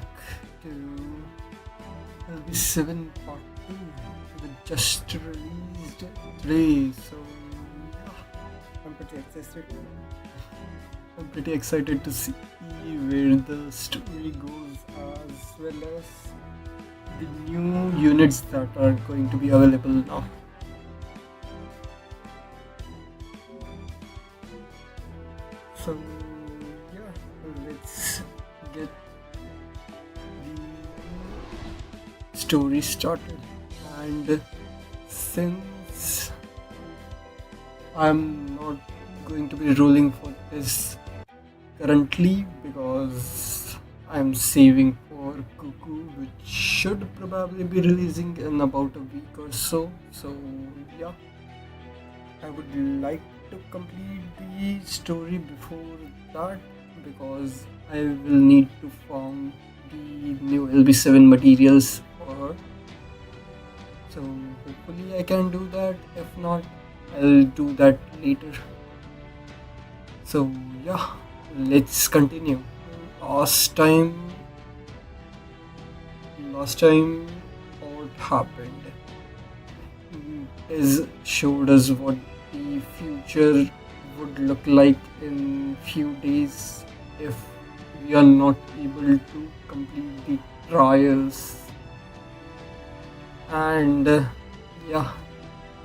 back to LB7 Part 2 that just released today. So, yeah, I'm pretty excited. I'm pretty excited to see where the story goes as well as the new units that are going to be available now. So, yeah, let's get the story started. And since I'm not going to be rolling for this currently because I'm saving for Cuckoo, which should probably be releasing in about a week or so. So, yeah, I would like to complete the story before that because I will need to farm the new LB7 materials for. So hopefully I can do that. If not, I'll do that later. So yeah, let's continue. Last time, what happened is showed us what the future would look like in few days if we are not able to complete the trials. And yeah,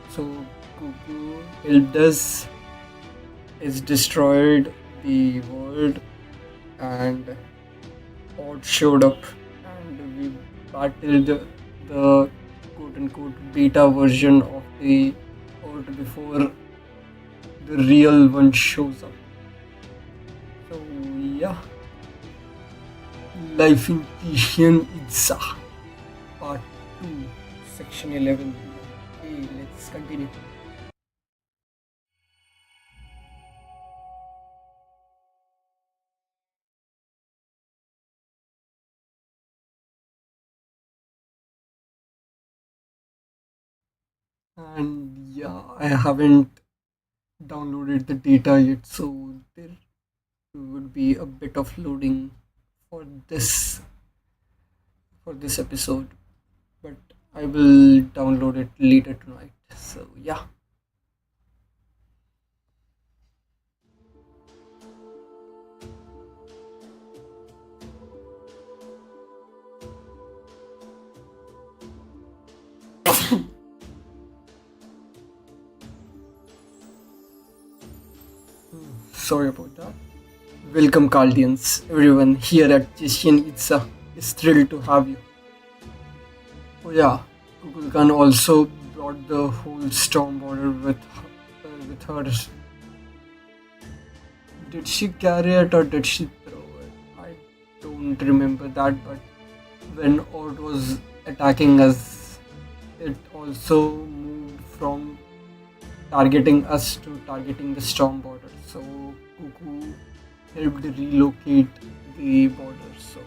so Cuckoo helped us, is destroyed the world, and Odd showed up, and we battled the quote unquote beta version of the Odd before the real one shows up. So yeah, Life in Tishan Itza, Part 2, Section 11. Okay, let's continue. And yeah, I haven't downloaded the data yet, so there would be a bit of loading for this episode, but I will download it later tonight. So yeah. Sorry about that. Welcome, Caldians. Everyone here at Jishin Itza is thrilled to have you. Oh yeah, Google Khan also brought the whole storm border with her. Did she carry it or did she throw it? I don't remember that, but when Ord was attacking us, it also moved from targeting us to targeting the storm border. So Cuckoo helped relocate the border. So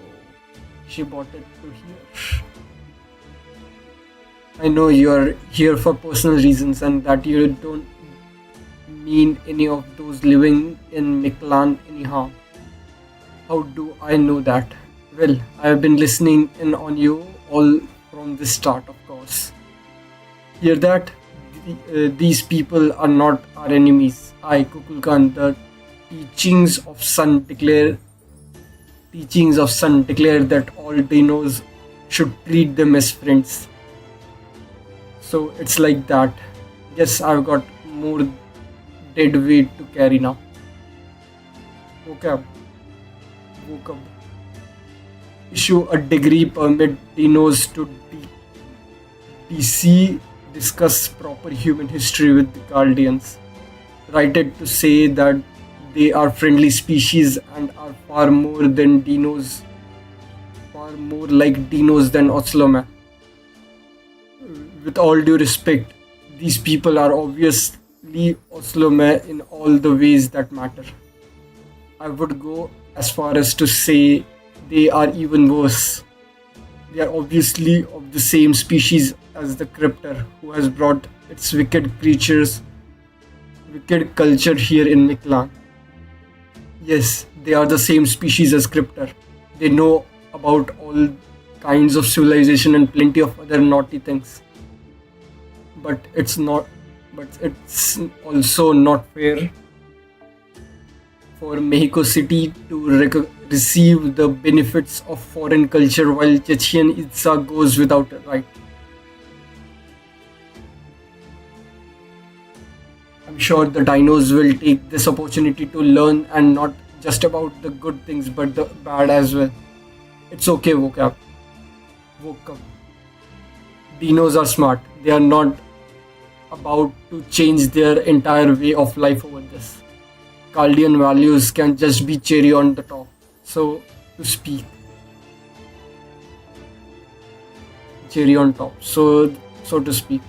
she brought it to here. I know you are here for personal reasons and that you don't mean any of those living in Miklan any harm. How do I know that? Well, I have been listening in on you all from the start, of course. Hear that? These people are not our enemies. I, Kukulkan, the teachings of Sun declare that all Dinos should treat them as friends. So it's like that. Yes, I've got more dead weight to carry now. Woke up. Woke up. Issue a degree permit Dinos to DC, discuss proper human history with the Guardians. Write it to say that they are friendly species and are far more like dinos than Oslome. With all due respect, these people are obviously Oslome in all the ways that matter. I would go as far as to say they are even worse. They are obviously of the same species as the Cryptor, who has brought its wicked culture here in Miklan. Yes, they are the same species as Cryptor. They know about all kinds of civilization and plenty of other naughty things. But it's also not fair for Mexico City to receive the benefits of foreign culture while Chechen Itza goes without a right. I'm sure the dinos will take this opportunity to learn and not just about the good things but the bad as well. It's okay, vocab. Woke up. Dinos are smart. They are not about to change their entire way of life over this. Chaldean values can just be cherry on the top. So to speak, cherry on top. So to speak.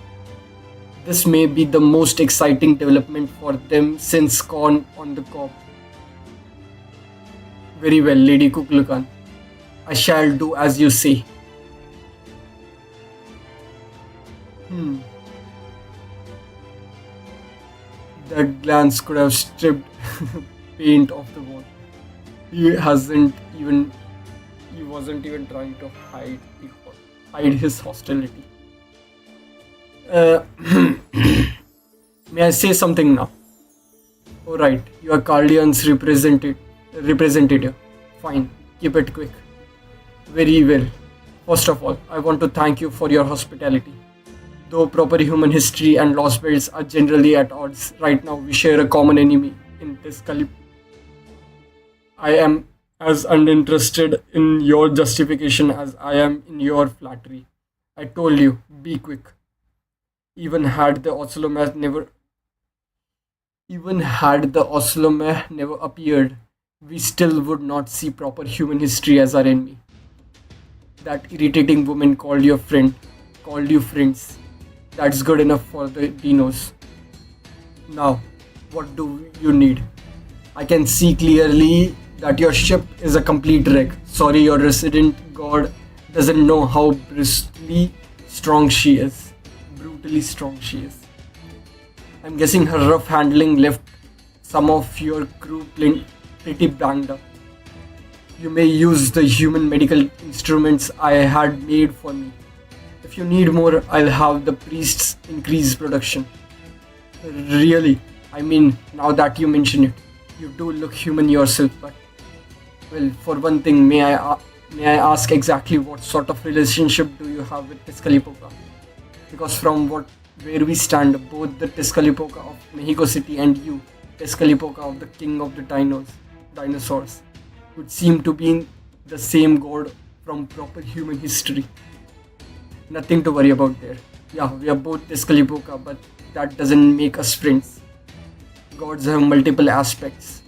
This may be the most exciting development for them since Corn on the Cob. Very well, Lady Kukulkan. I shall do as you say. Hmm. That glance could have stripped paint off the wall. He hasn't even. He wasn't even trying to hide his hostility. Uh, may I say something now? All right, you are Cardian's representative. Fine, keep it quick. Very well. First of all, I want to thank you for your hospitality. Though proper human history and lost belts are generally at odds, right now we share a common enemy in this Kalip. I am as uninterested in your justification as I am in your flattery. I told you, be quick. Even had the Ocelometh never Even had the Ocelometh never appeared, we still would not see proper human history as our enemy. That irritating woman called you friends. That's good enough for the Dinos. Now, what do you need? I can see clearly that your ship is a complete wreck. Sorry, your resident god doesn't know how brutally strong she is. Brutally strong she is. I'm guessing her rough handling left some of your crew pretty banged up. You may use the human medical instruments I had made for me. If you need more, I'll have the priests increase production. Really, I mean, now that you mention it, you do look human yourself, but well, for one thing, may I ask exactly what sort of relationship do you have with Tezcatlipoca? Because from where we stand, both the Tezcatlipoca of Mexico City and you, Tezcatlipoca of the king of the dinosaurs, would seem to be the same god from proper human history. Nothing to worry about there. Yeah, we are both Tezcatlipoca, but that doesn't make us friends. Gods have multiple aspects.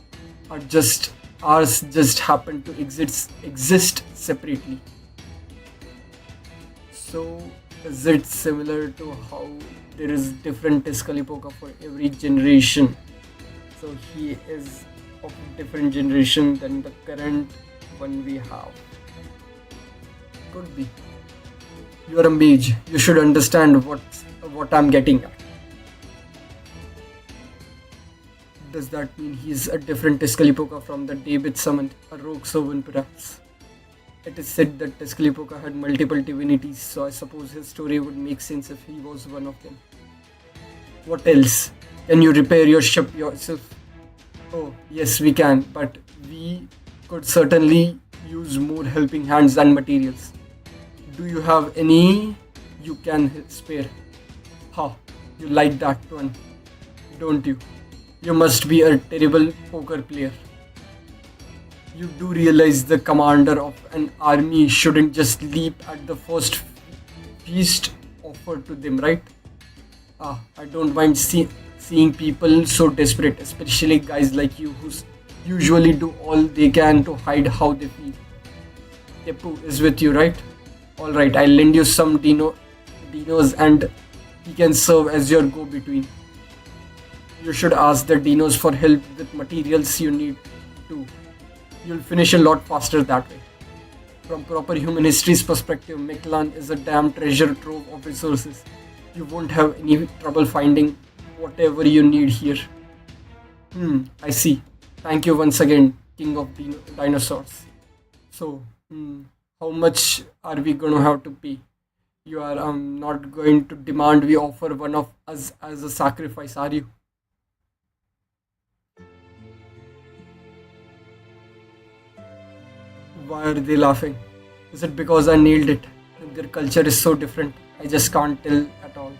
Ours just happen to exist separately. So is it similar to how there is different Tezcatlipoca for every generation? So he is of a different generation than the current one we have. Could be. You're a mage. You should understand what I'm getting at. Does that mean he's a different Tezcatlipoca from the David summoned, a rogue servant perhaps? It is said that Tezcatlipoca had multiple divinities, so I suppose his story would make sense if he was one of them. What else? Can you repair your ship yourself? Oh, yes, we can, but we could certainly use more helping hands and materials. Do you have any you can spare? Ha, you like that one, don't you? You must be a terrible poker player. You do realize the commander of an army shouldn't just leap at the first feast offered to them, right? I don't mind seeing people so desperate, especially guys like you who usually do all they can to hide how they feel. Tepu is with you, right? Alright, I'll lend you some dinos and he can serve as your go-between. You should ask the dinos for help with materials you need too. You'll finish a lot faster that way. From proper human history's perspective, Mictlan is a damn treasure trove of resources. You won't have any trouble finding whatever you need here. I see. Thank you once again, King of Dinosaurs. So, How much are we going to have to pay? You are not going to demand we offer one of us as a sacrifice, are you? Why are they laughing? Is it because I nailed it? Their culture is so different. I just can't tell at all.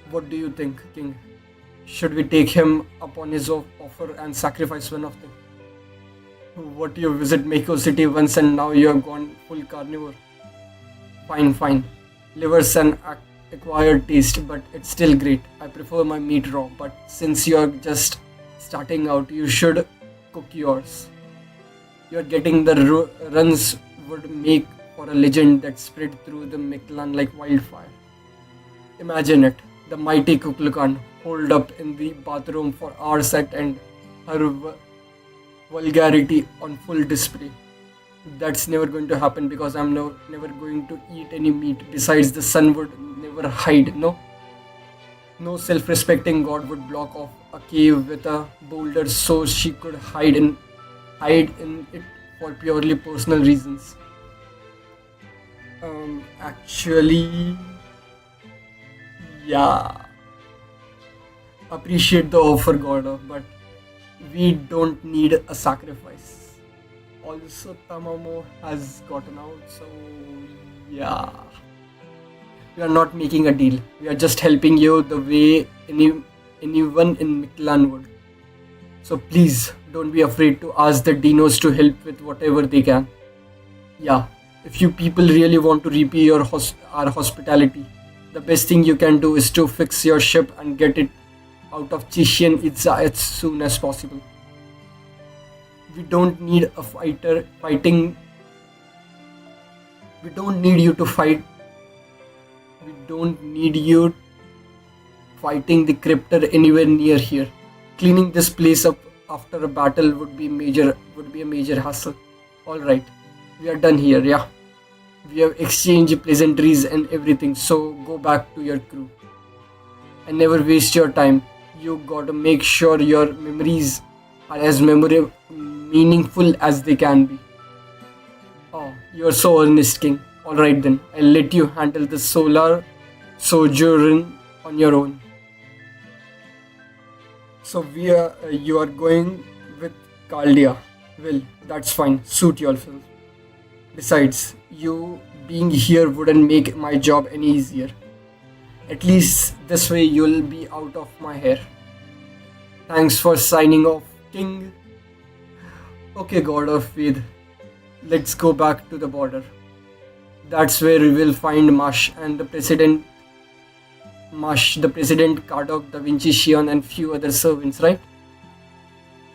What do you think, King? Should we take him upon his offer and sacrifice one of them? What, you visit Mexico City once and now you have gone full carnivore? Fine, fine. Liver's an acquired taste, but it's still great. I prefer my meat raw, but since you're just starting out, you should cook yours. You're getting the runs would make for a legend that spread through the Mictlan like wildfire. Imagine it, the mighty Kukulkan holed up in the bathroom for hours at end, her vulgarity on full display. That's never going to happen because I'm never going to eat any meat. Besides, the sun would never hide. No, no self-respecting god would block off a cave with a boulder so she could hide in it for purely personal reasons. Actually, yeah, appreciate the offer, God, but we don't need a sacrifice. Also, Tamamo has gotten out, so yeah, we are not making a deal. We are just helping you the way anyone in Mictlan would. So please don't be afraid to ask the dinos to help with whatever they can. Yeah, if you people really want to repay our hospitality, the best thing you can do is to fix your ship and get it out of Chishian Itza as soon as possible. We don't need a fighter fighting. We don't need you to fight. We don't need you fighting the cryptor anywhere near here. Cleaning this place up after a battle would be a major hassle. All right, we are done here. Yeah, we have exchanged pleasantries and everything. So go back to your crew and never waste your time. You gotta make sure your memories are as meaningful as they can be. Oh, you're so earnest, King. All right then, I'll let you handle the solar sojourn on your own. So you are going with Caldia. Well, that's fine. Suit yourself. Besides, you being here wouldn't make my job any easier. At least this way you'll be out of my hair. Thanks for signing off, King. Okay, God of Faith. Let's go back to the border. That's where we will find Mash, the President, Kardok, Da Vinci, Shion, and few other servants, right?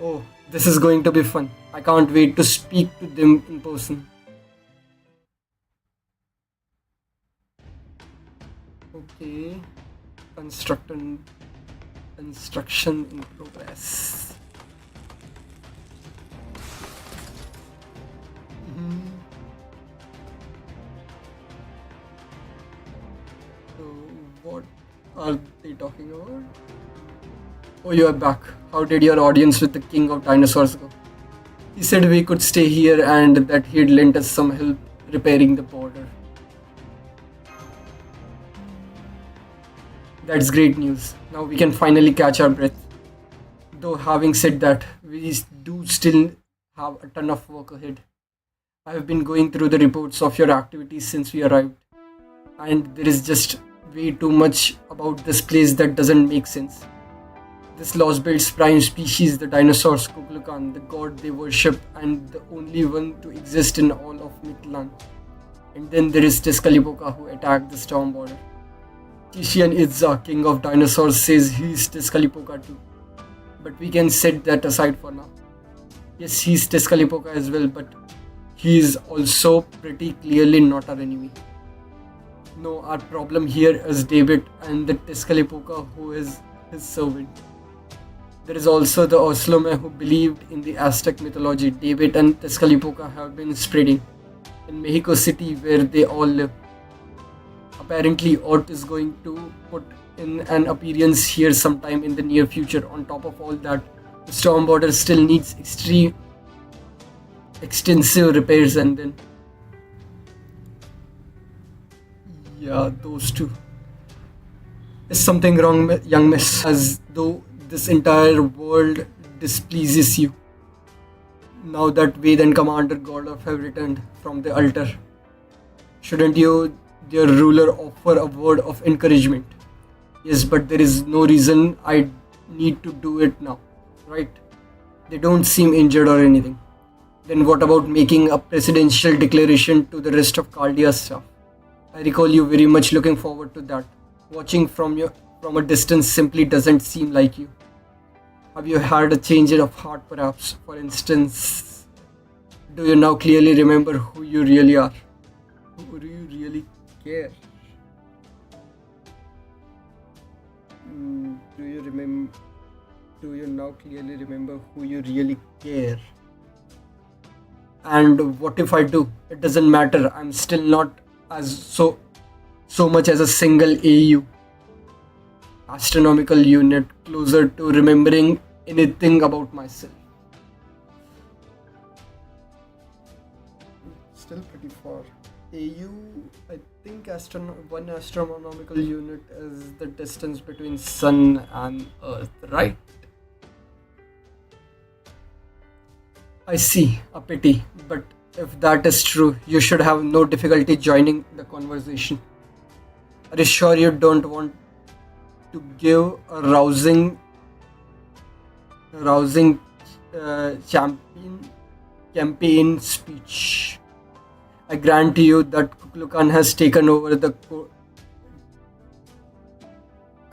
Oh, this is going to be fun. I can't wait to speak to them in person. Okay, construction, construction in progress. Mhm. So, what are they talking about? Oh, you are back. How did your audience with the King of Dinosaurs go? He said we could stay here and that he'd lend us some help repairing the border. That's great news. Now we can finally catch our breath. Though, having said that, we do still have a ton of work ahead. I have been going through the reports of your activities since we arrived, and there is just way too much about this place that doesn't make sense. This Lostbelt's prime species, the dinosaurs, Kukulkan, the god they worship, and the only one to exist in all of Mictlan. And then there is Tezcatlipoca who attacked the storm border. Tishian Itza, king of dinosaurs, says he's Tezcatlipoca too. But we can set that aside for now. Yes, he's Tezcatlipoca as well, but he is also pretty clearly not our enemy. No, our problem here is David and the Tezcatlipoca who is his servant. There is also the Oslome who believed in the Aztec mythology. David and Tezcatlipoca have been spreading in Mexico City where they all live. Apparently, Ort is going to put in an appearance here sometime in the near future. On top of all that, the storm border still needs extensive repairs, and then, yeah, those two. Is something wrong, young miss? As though this entire world displeases you. Now that Ved and Commander Gordov have returned from the altar, shouldn't you, their ruler, offer a word of encouragement? Yes, but there is no reason I need to do it now, right? They don't seem injured or anything. Then what about making a presidential declaration to the rest of Caldia's staff? I recall you very much looking forward to that. Watching from a distance simply doesn't seem like you. Have you had a change of heart perhaps? For instance, do you now clearly remember who you really are? Who do you really care? Do you remember? Do you now clearly remember who you really care? And what if I do? It doesn't matter. I'm still not as so much as a single AU, astronomical unit, closer to remembering anything about myself. Still pretty far. AU, I think one astronomical unit is the distance between Sun and Earth, right? I see, a pity. But if that is true, you should have no difficulty joining the conversation. Are you sure you don't want to give a rousing campaign speech? I grant you that Kukulkan has taken over the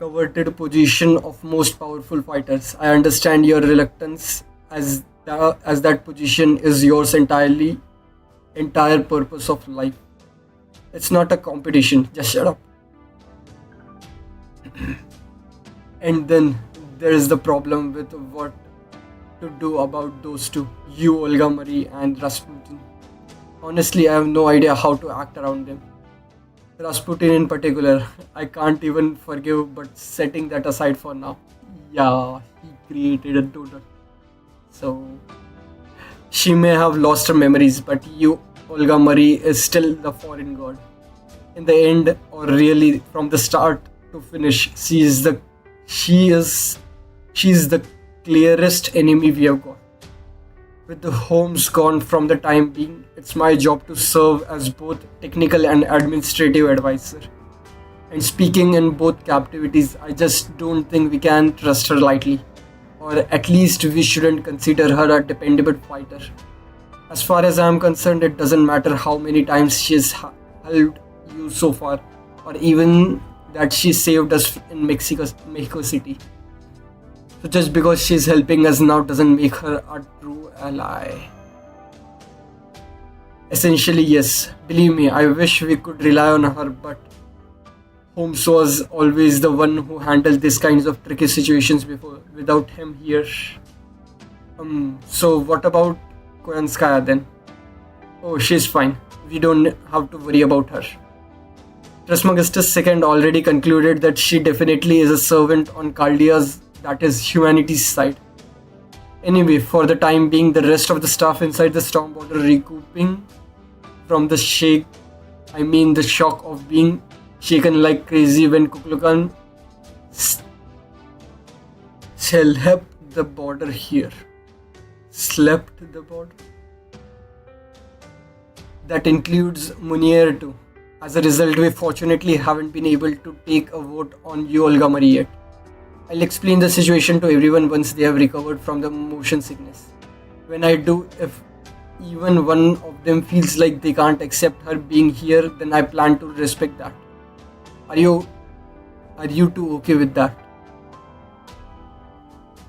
coveted position of most powerful fighters. I understand your reluctance, as that position is yours entire purpose of life. It's not a competition. Just shut up. And then there is the problem with what to do about those two, you, Olga Marie, and Rasputin. Honestly, I have no idea how to act around them. Rasputin in particular, I can't even forgive, but setting that aside for now. Yeah, he created a daughter. So, she may have lost her memories, but you, Olga Marie, is still the foreign god. In the end, or really from the start to finish, she's the clearest enemy we have got. With the homes gone from the time being, it's my job to serve as both technical and administrative advisor. And speaking in both captivities, I just don't think we can trust her lightly. Or at least we shouldn't consider her a dependable fighter. As far as I'm concerned, it doesn't matter how many times she's helped you so far, or even that she saved us in Mexico City. So just because she's helping us now doesn't make her a true ally. Essentially, yes. Believe me, I wish we could rely on her, but Holmes was always the one who handled these kinds of tricky situations before. Without him here. So what about Koyanskaya then? Oh, she's fine. We don't have to worry about her. Trismegistus II already concluded that she definitely is a servant on Chaldea's, that is, humanity's side. Anyway, for the time being, the rest of the staff inside the storm border recouping from the the shock of being shaken like crazy when Kukulkan slept the border here. Slept the border? That includes Munier too. As a result, we fortunately haven't been able to take a vote on you, Olga Marie, yet. I'll explain the situation to everyone once they have recovered from the motion sickness. When I do, if even one of them feels like they can't accept her being here, then I plan to respect that. Are you two okay with that?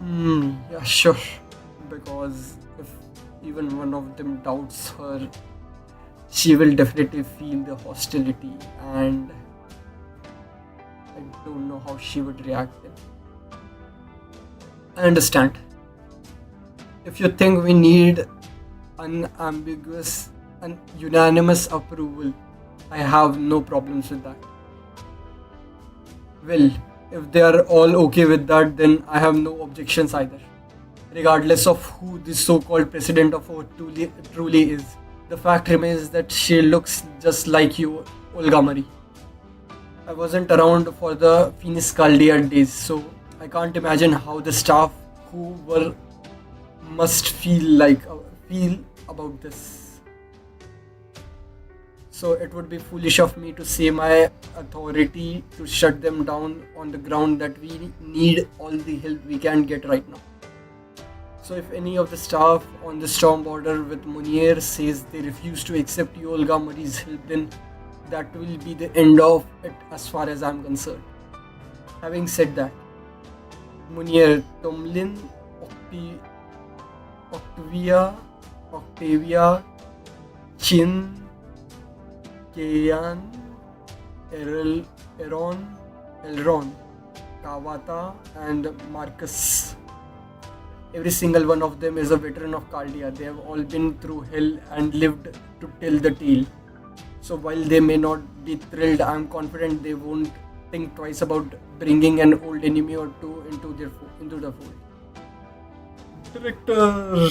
Yeah, sure. Because if even one of them doubts her, she will definitely feel the hostility, and I don't know how she would react then. I understand. If you think we need unambiguous and unanimous approval, I have no problems with that. Well, if they are all okay with that, then I have no objections either. regardless of who the so-called president of Earth truly is. The fact remains that she looks just like you, Olga Marie. I wasn't around for the Phoenix Caldear days, so I can't imagine how the staff who were must feel about this. So it would be foolish of me to say my authority to shut them down on the ground that we need all the help we can get right now. So if any of the staff on the storm border with Munier says they refuse to accept Olga Marie's help, then that will be the end of it as far as I'm concerned. Having said that, Munier, Tomlin, Octavia, Chin, Kayan, Elron, Kawata, and Marcus. Every single one of them is a veteran of Caldia. They have all been through hell and lived to tell the tale. So while they may not be thrilled, I am confident they won't think twice about bringing an old enemy or two into the fold. Director.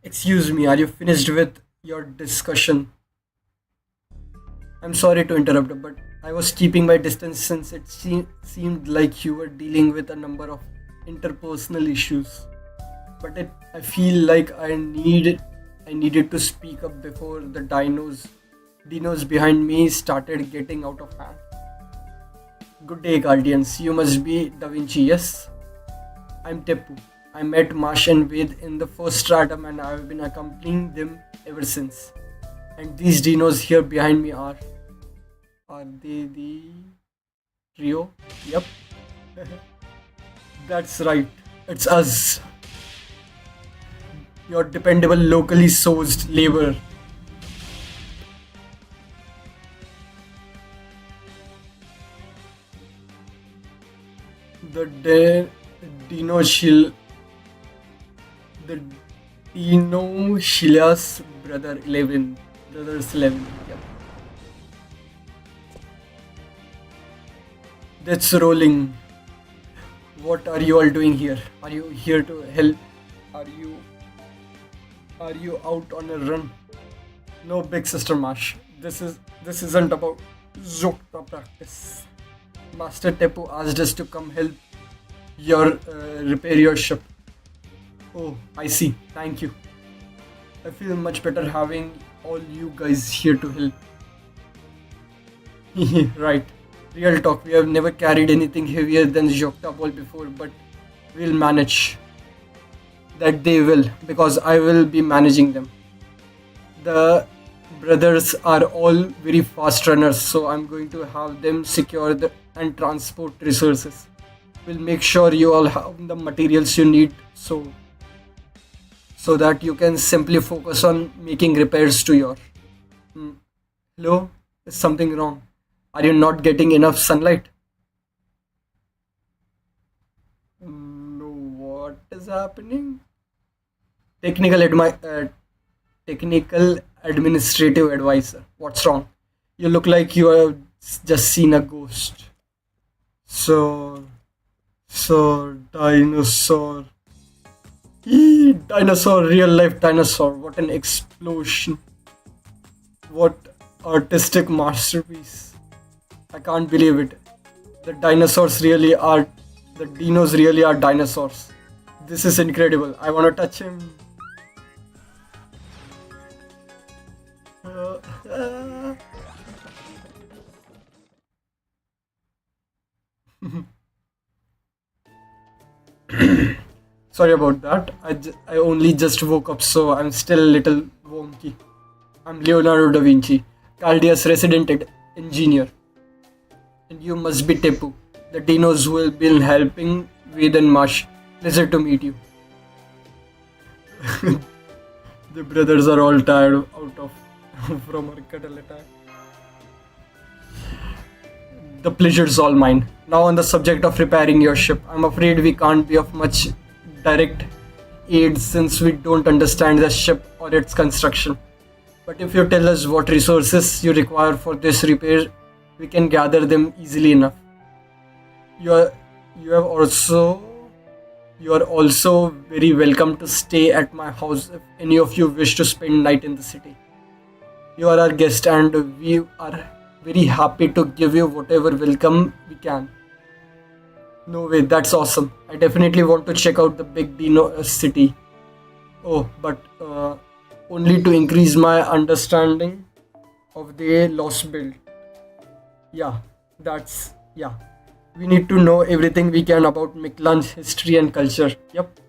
Excuse me, are you finished with your discussion? I'm sorry to interrupt, but I was keeping my distance since it seemed like you were dealing with a number of interpersonal issues. But I feel like I needed to speak up before the dinos behind me started getting out of hand. Good day, Guardians. You must be Da Vinci, yes? I'm Teppu. I met Marsh and Wade in the first stratum and I've been accompanying them ever since. And these dinos here behind me are they the trio? Yep. That's right. It's us. Your dependable locally sourced labor. The Dino Shil the Dino Shilias brothers 11. Yep. That's rolling. What are you all doing here? Are you here to help? Are you out on a run? No, big sister Marsh. This isn't about Zokta practice. Master Teppo asked us to come help repair your ship. Oh, I see. Thank you. I feel much better having all you guys here to help. Right. Real talk, we have never carried anything heavier than Jokta ball before, but we'll manage. That they will, because I will be managing them. The brothers are all very fast runners, so I'm going to have them secure and transport resources. We'll make sure you all have the materials you need so that you can simply focus on making repairs to your... Hello? Is something wrong? Are you not getting enough sunlight? No, what is happening? Technical administrative advisor. What's wrong? You look like you have just seen a ghost. So dinosaur. Dinosaur, real life dinosaur. What an explosion. What artistic masterpiece. I can't believe it. The dinos really are dinosaurs. This is incredible. I want to touch him. Sorry about that. I only just woke up, so I'm still a little wonky. I'm Leonardo da Vinci, Caldia's resident engineer. And you must be Teppu, the dinos who will be helping Ved and Marsh. Pleasure to meet you. The brothers are all tired from our cattle attack. The pleasure's all mine. Now on the subject of repairing your ship, I'm afraid we can't be of much direct aid since we don't understand the ship or its construction. But if you tell us what resources you require for this repair, we can gather them easily enough. You are you have also you are also very welcome to stay at my house if any of you wish to spend night in the city. You are our guest and we are very happy to give you whatever welcome we can. No way, that's awesome. I definitely want to check out the Big Dino city. Oh, but only to increase my understanding of the Lostbelt. Yeah, yeah. We need to know everything we can about Miklan's history and culture. Yep,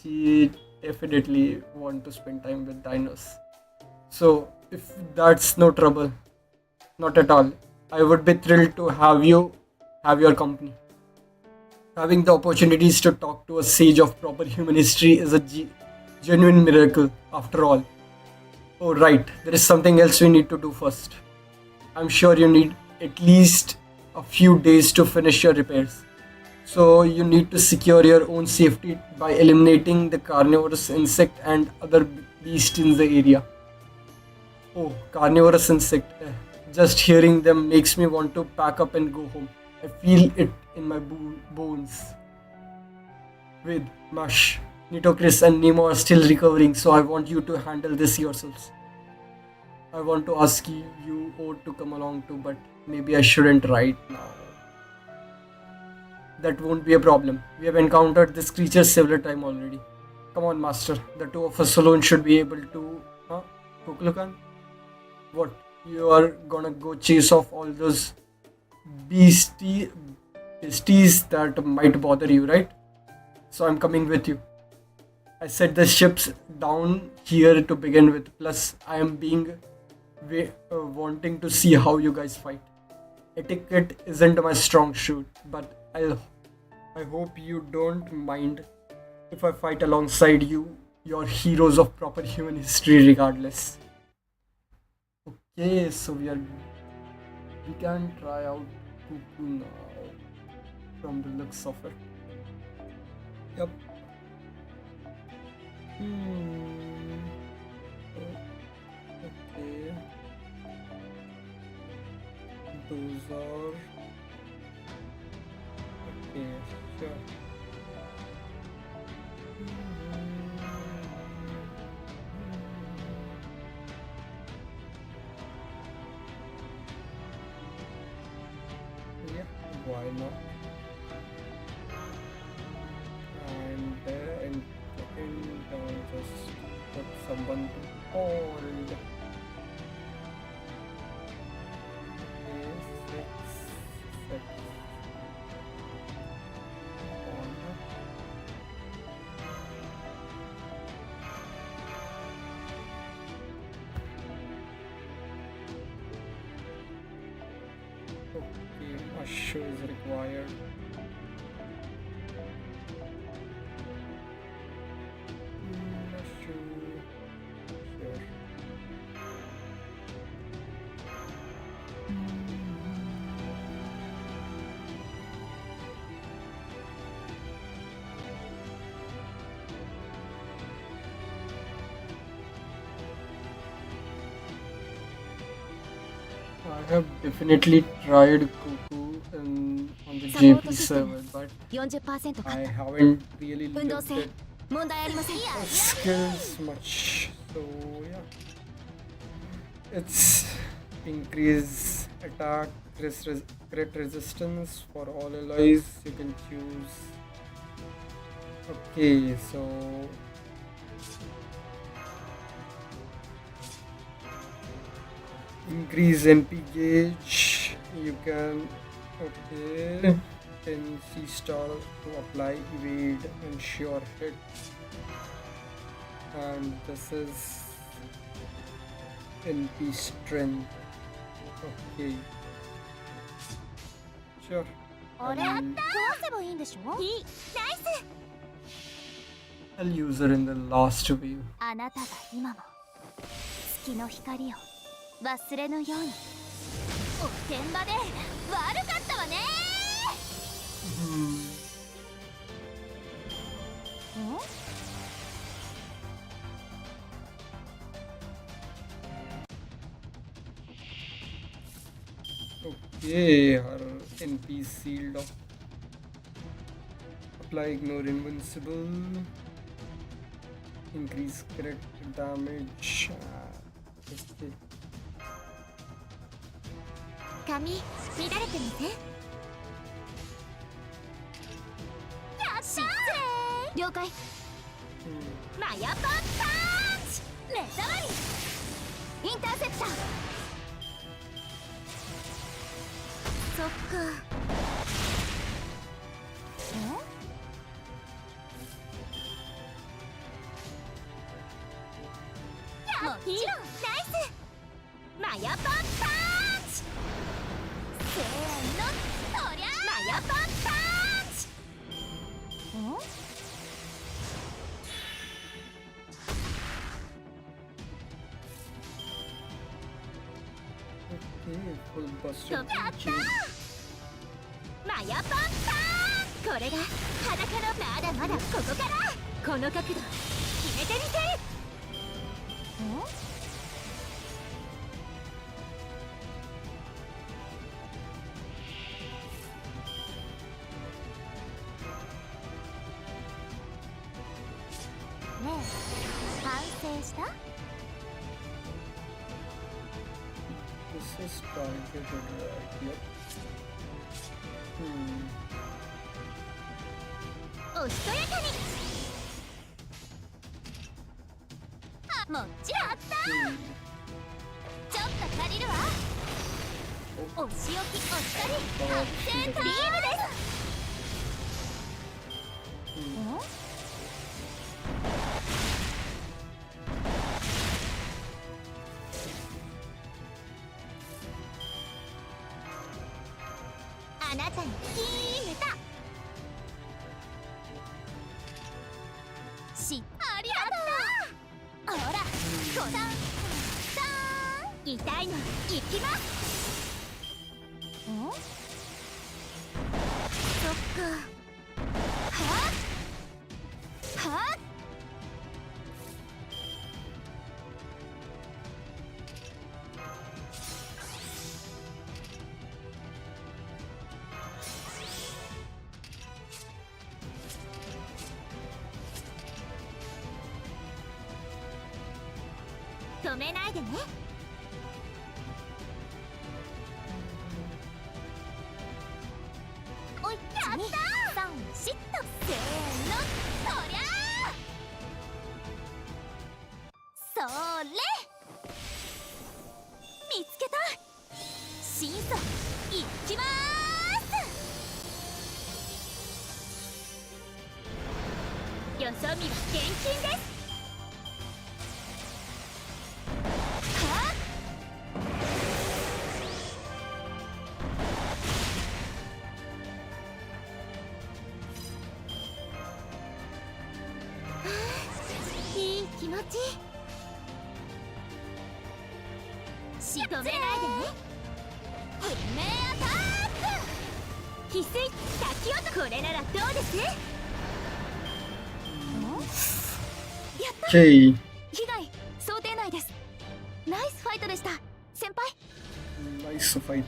she definitely want to spend time with dinos. So if that's no trouble, not at all. I would be thrilled to have your company. Having the opportunities to talk to a sage of proper human history is a genuine miracle after all. Oh right, there is something else we need to do first. I'm sure you need at least a few days to finish your repairs. So you need to secure your own safety by eliminating the carnivorous insect and other beasts in the area. Oh, carnivorous insect. Just hearing them makes me want to pack up and go home. I feel it in my bones. With Mush, Nito, Chris, and Nemo are still recovering, so I want you to handle this yourselves. I want to ask you all to come along too, but maybe I shouldn't right now. That won't be a problem. We have encountered this creature several times already. Come on, Master. The two of us alone should be able to. Huh? Kukulukan? What? You are gonna go chase off all those beastie, beasties that might bother you, right? So I'm coming with you. I set the ships down here to begin with. Plus, I am wanting to see how you guys fight. Etiquette isn't my strong suit, but I hope you don't mind if I fight alongside you. You're heroes of proper human history, regardless. Okay, so we can try out Cuckoo now from the looks of it. Yep. Hmm. Okay. Those are okay. Sure. Yeah. Why not? And second, just put someone to hold. Okay, six. Okay, a shoe is required. A shoe. Sure. I have definitely tried Cuckoo on the サポー JP トシステム server, but 40% カ I ット haven't really 運動 looked 性 at 問題ありません skills much. So yeah, it's increase attack, crit resistance for all allies. You can choose. Okay, so increase MP gauge. You can okay. 10 C star to apply evade and sure hit. And this is NP strength. Okay. Sure. あれ I'll, どうせばいいんでしょいいナイス I'll use her in the last wave. あなたが今も月の光を忘れぬようにおてんばで悪かったわね Hmm. ん Okay, her NP sealed off Apply ignore invincible. Increase character damage. Okay. 髪乱れてません？やったー！了解。マヤポンパンチ！目障り！インターセプター！そっか。もちろんナイス！マヤポンパンチ！せーの、とりゃマヤポンパンチ！Okay, full buster. やったー！マヤポンパンチ！これが裸のまだまだここからこの角度決めてみせる！ねえ、反省した？ This is targeted right. Yep. おしとやかに！あ、もちろんあったー！ちょっと借りるわ。お仕置きおしとり反省ビームです！あなたに決めた！ありがとう！ほら、ごさん痛いのいきます！そっか。はっはっ！止めないでね。おい、やったー！3、4とせーの、とりゃー！それ！見つけた！審査いきまーす！よそ見は厳禁です！いい気持ち。止めないでね。運命アタック！翡翠滝音！これならどうです？やった！ Okay. 被害想定内です。ナイスファイトでした、先輩。Nice fight.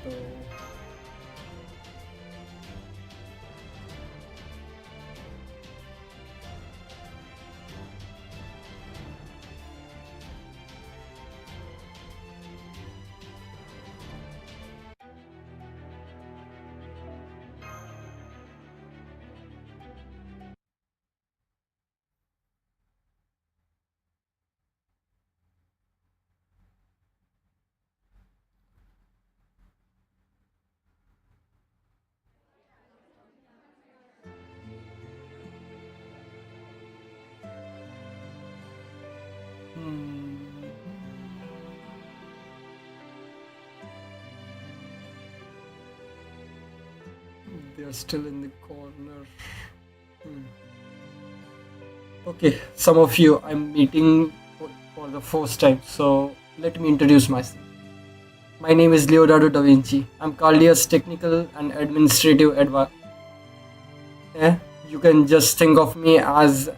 They are still in the corner. Okay, some of you I'm meeting for the first time, so let me introduce myself. My name is Leonardo da Vinci. I'm Caldia's technical and administrative advisor. You can just think of me as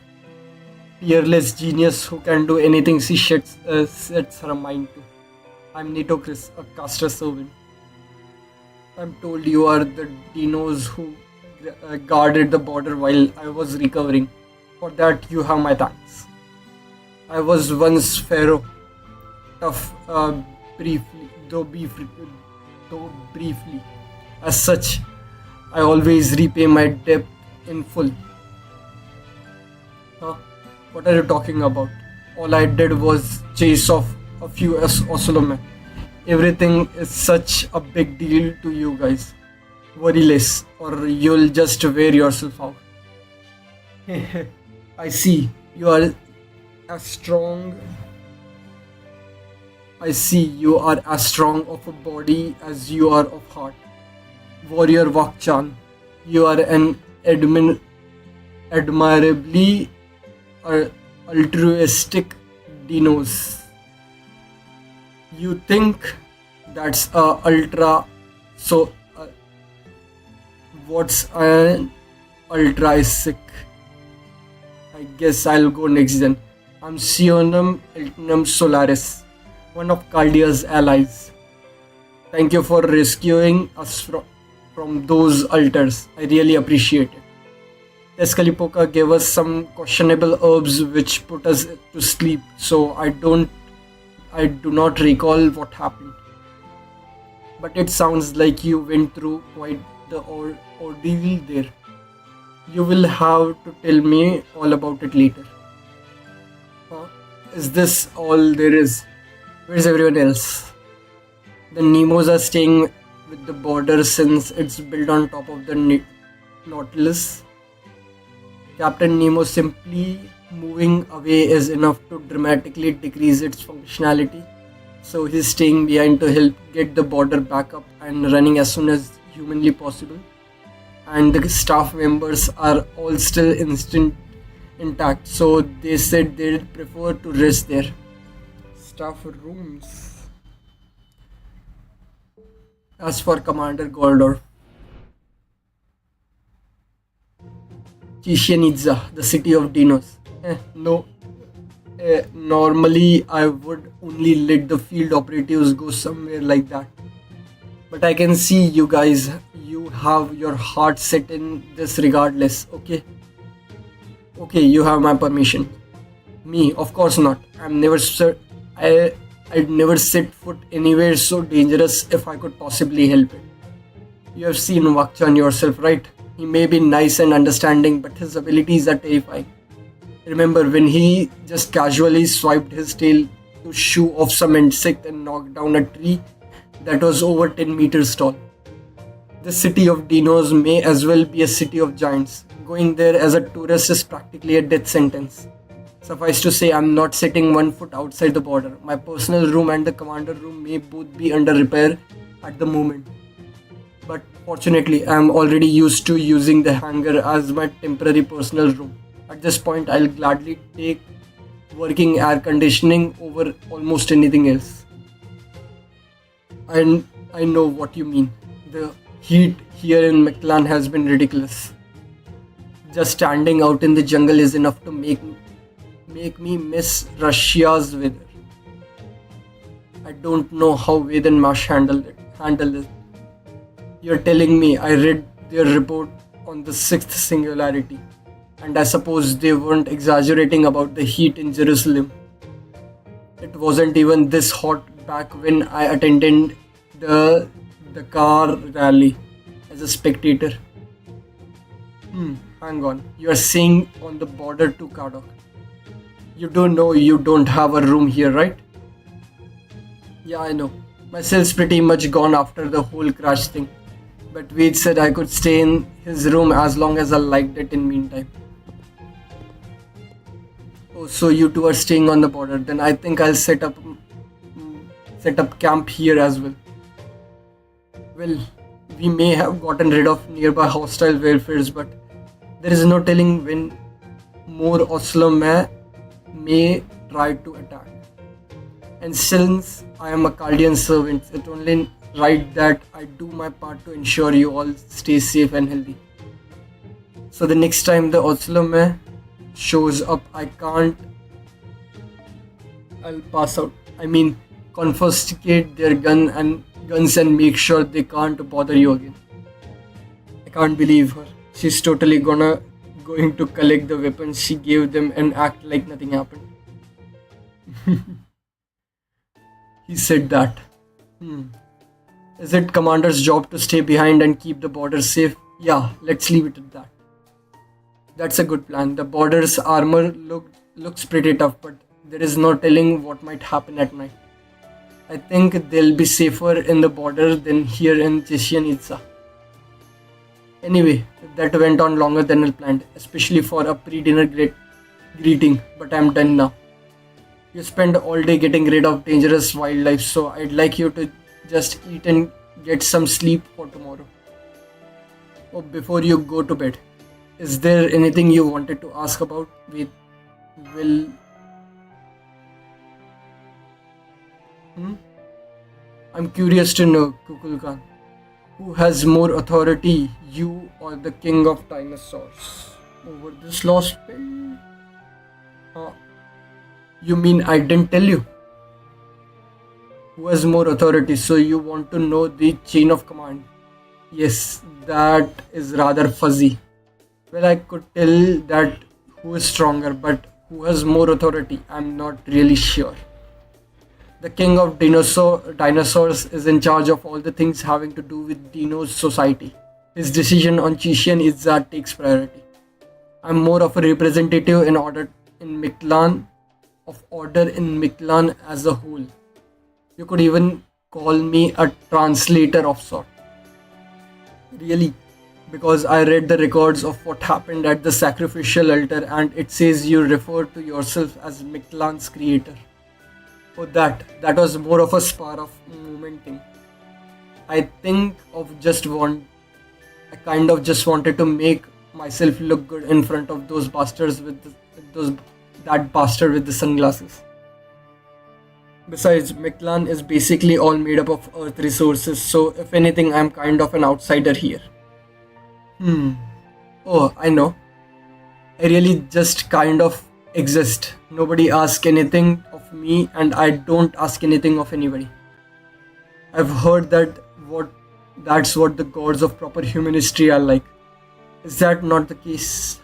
fearless genius who can do anything she sets her mind to. I'm Nitocris, a caster servant. I'm told you are the dinos who guarded the border while I was recovering. For that, you have my thanks. I was once Pharaoh, tough, briefly, though briefly. As such, I always repay my debt in full. Huh? What are you talking about? All I did was chase off a few Oslomen. Everything is such a big deal to you guys. Worry less, or you'll just wear yourself out. I see. You are as strong. I see you are as strong of a body as you are of heart. Warrior Wakchan, you are an admirably altruistic dinos. You think that's a ultra, so what's an ultrasic? I guess I'll go next then. I'm Sionum Eltinum Solaris, one of Caldea's allies. Thank you for rescuing us from those altars. I really appreciate it. Teskalipoka gave us some questionable herbs which put us to sleep, so I do not recall what happened. But it sounds like you went through quite the ordeal there. You will have to tell me all about it later. Huh? Is this all there is? Where's everyone else? The Nemos are staying with the border since it's built on top of the Nautilus. Captain Nemo simply moving away is enough to dramatically decrease its functionality. So he's staying behind to help get the border back up and running as soon as humanly possible. And the staff members are all still intact, so they said they'd prefer to rest there. Staff rooms. As for Commander Goldorf, Chichen the city of dinos. No. Normally, I would only let the field operatives go somewhere like that. But I can see you guys, you have your heart set in this regardless, okay? Okay, you have my permission. Me, of course not. I'd never set foot anywhere so dangerous if I could possibly help it. You have seen Wakchan yourself, right? He may be nice and understanding, but his abilities are terrifying. Remember when he just casually swiped his tail to shoo off some insect and knocked down a tree that was over 10 meters tall? The city of dinos may as well be a city of giants. Going there as a tourist is practically a death sentence. Suffice to say, I'm not setting one foot outside the border. My personal room and the commander room may both be under repair at the moment. But fortunately, I'm already used to using the hangar as my temporary personal room. At this point, I'll gladly take working air conditioning over almost anything else. And I know what you mean. The heat here in Meklan has been ridiculous. Just standing out in the jungle is enough to make me miss Russia's weather. I don't know how Ved and Mash handled it. You're telling me I read their report on the sixth singularity, and I suppose they weren't exaggerating about the heat in Jerusalem. It wasn't even this hot back when I attended the car rally as a spectator. Hang on. You're saying on the border to Kadok. You don't know you don't have a room here, right? Yeah, I know. My cell's pretty much gone after the whole crash thing. But Ved said I could stay in his room as long as I liked it in meantime. Oh, so you two are staying on the border. Then I think I'll set up camp here as well. Well, we may have gotten rid of nearby hostile warfares, but there is no telling when more Oslo may try to attack. And since I am a Chaldean servant, it's only right that I do my part to ensure you all stay safe and healthy. So the next time the Oslo shows up, I'll pass out. I mean, confiscate their guns and make sure they can't bother you again. I can't believe her. She's totally going to collect the weapons she gave them and act like nothing happened. He said that. Hmm. Is it commander's job to stay behind and keep the border safe? Yeah, let's leave it at that. That's a good plan. The border's armor looks pretty tough, but there is no telling what might happen at night. I think they'll be safer in the border than here in Chichen Itza. Anyway, that went on longer than I planned, especially for a pre-dinner greeting, but I'm done now. You spend all day getting rid of dangerous wildlife, so I'd like you to just eat and get some sleep for tomorrow. Oh, before you go to bed, is there anything you wanted to ask about? We will. Hmm? I'm curious to know, Kukulkan, who has more authority, you or the king of dinosaurs, over this lost pet? Uh, you mean I didn't tell you? Who has more authority? So you want to know the chain of command? Yes, that is rather fuzzy. Well, I could tell that who is stronger, but who has more authority? I'm not really sure. The king of dinosaurs is in charge of all the things having to do with Dino's society. His decision on Chichen Itza takes priority. I'm more of a representative in Mictlan order in Mictlan as a whole. You could even call me a translator of sort. Really, because I read the records of what happened at the sacrificial altar and it says you refer to yourself as Mictlan's creator. Oh, that was more of a spar of moment thing. I think of just want I kind of just wanted to make myself look good in front of those bastards with those that bastard with the sunglasses. Besides, Mictlan is basically all made up of earth resources, so if anything, I'm kind of an outsider here. Hmm. Oh, I know. I really just kind of exist. Nobody asks anything of me, and I don't ask anything of anybody. I've heard what that's what the gods of proper human history are like. Is that not the case?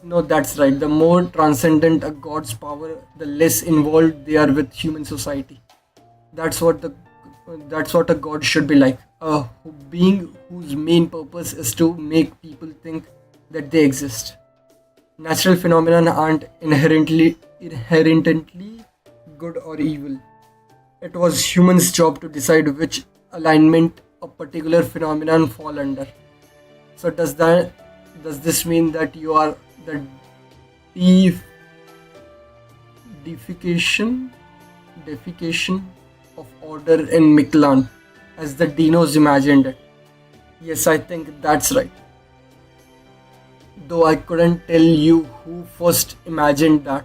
No, that's right. The more transcendent a god's power, the less involved they are with human society. That's what the that's what a god should be like. A being whose main purpose is to make people think that they exist. Natural phenomena aren't inherently good or evil. It was humans' job to decide which alignment a particular phenomenon fall under. So does this mean that you are the def- defecation defecation of order in Mictlan as the Dinos imagined it? Yes, I think that's right. Though I couldn't tell you who first imagined that.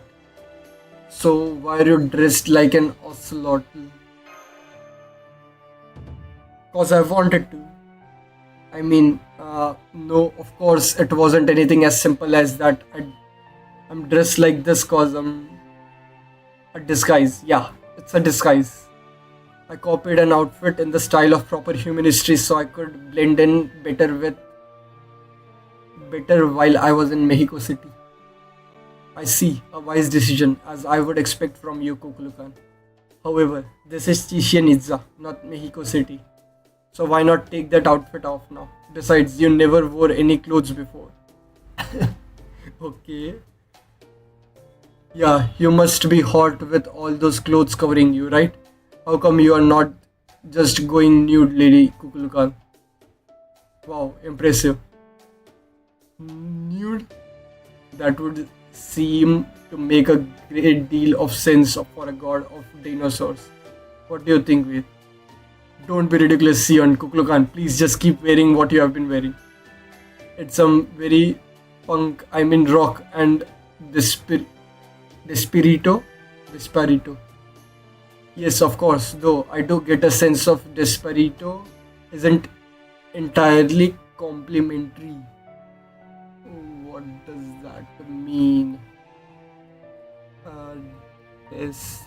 So why are you dressed like an ocelot? Cause I wanted to. No, of course it wasn't anything as simple as that. I'm dressed like this cause I'm a disguise. Yeah, it's a disguise. I copied an outfit in the style of proper human history so I could blend in better while I was in Mexico City. I see, a wise decision, as I would expect from you, Kukulukan. However, this is Chichen Itza, not Mexico City. So why not take that outfit off now? Besides, you never wore any clothes before. Okay. Yeah, you must be hot with all those clothes covering you, right? How come you are not just going nude, Lady Kukulukan? Wow, impressive. Nude? That would seem to make a great deal of sense for a god of dinosaurs. What do you think, Ved? Don't be ridiculous, Sion. Kuklukan, please just keep wearing what you have been wearing. It's some very rock and desperito. Desperito. Yes, of course, though I do get a sense of desperito isn't entirely complimentary. What does that mean? Uh, Desperado.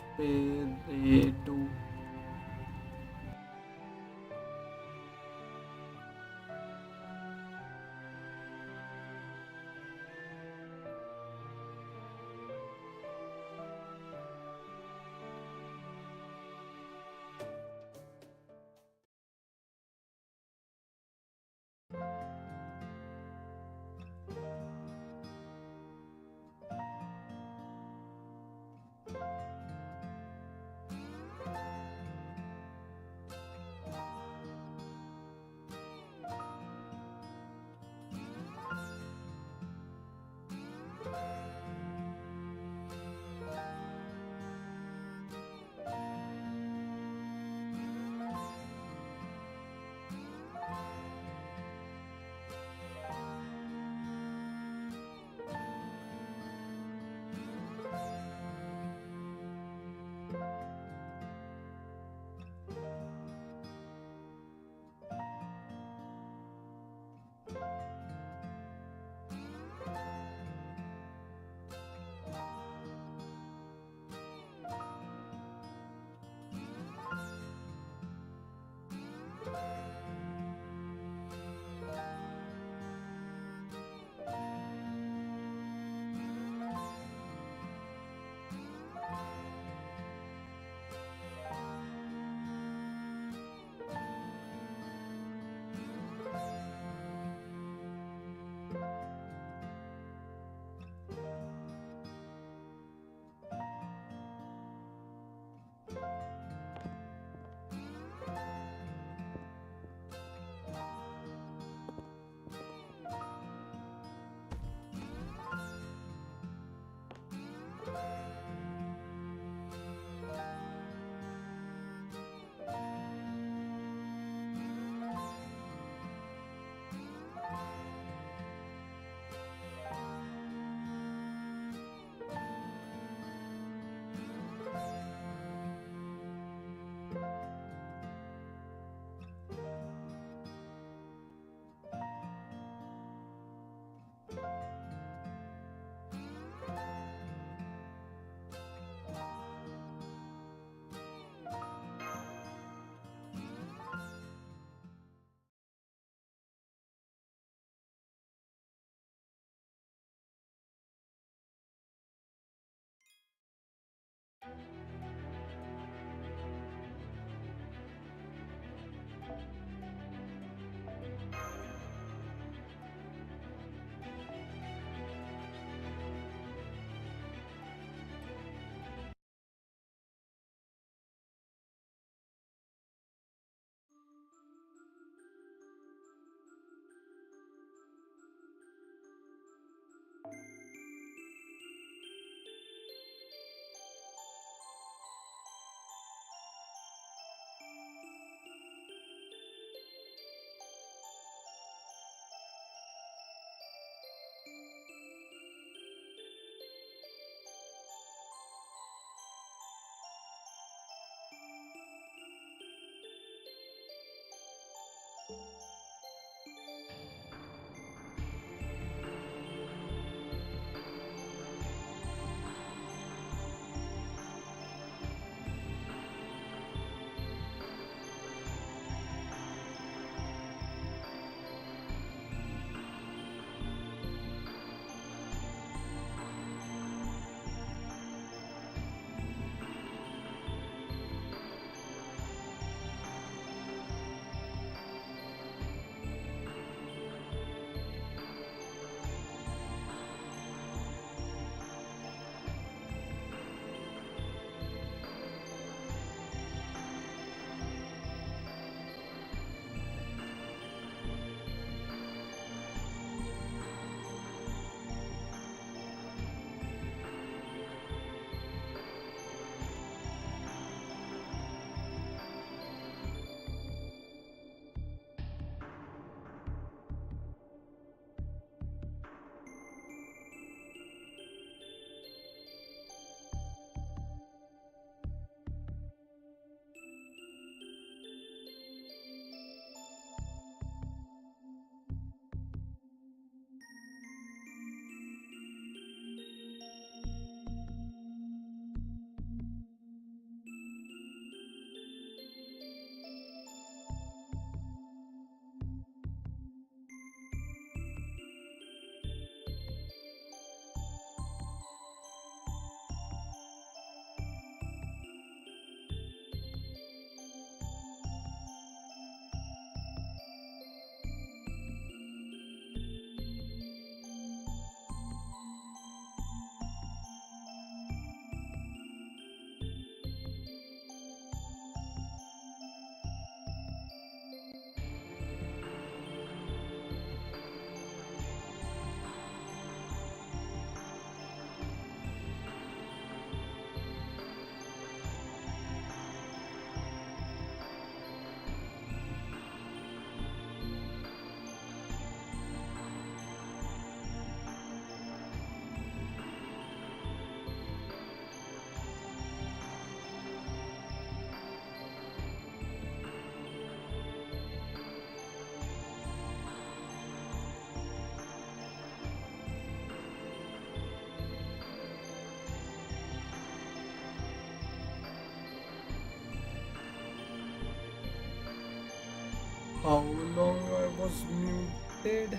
How long I was muted?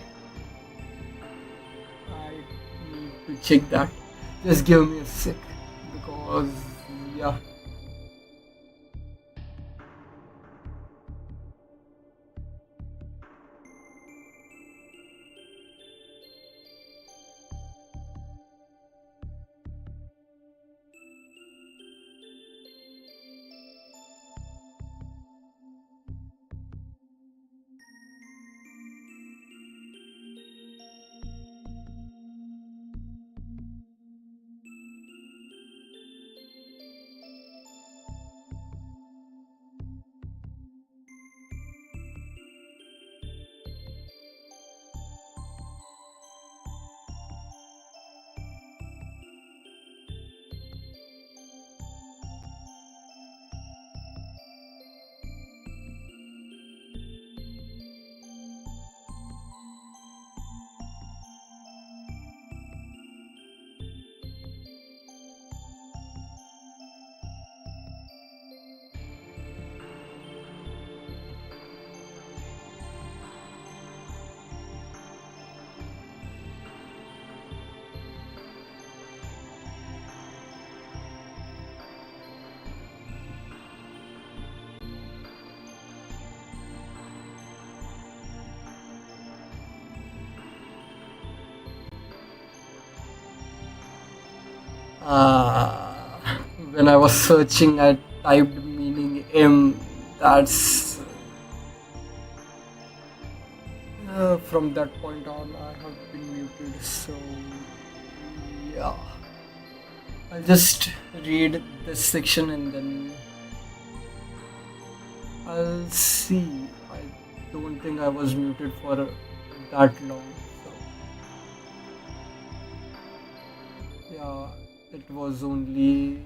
I need to check that. Just give me a sec because yeah. Uh, when I was searching, I typed meaning M. That's from that point on, I have been muted. So yeah, I'll just read this section and then I'll see. I don't think I was muted for that long. So yeah, it was only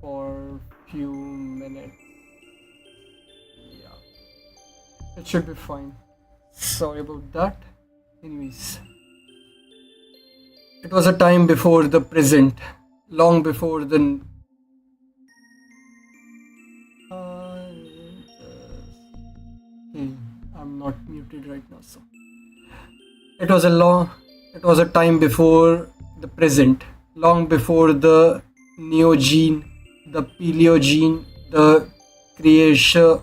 for few minutes. Yeah, it should be fine. Sorry about that. Anyways, it was a time before the present, long before the. Uh, hey, I'm not muted right now, so it was a long. It was a time before the present, long before the Neogene, the Paleogene, the Creator,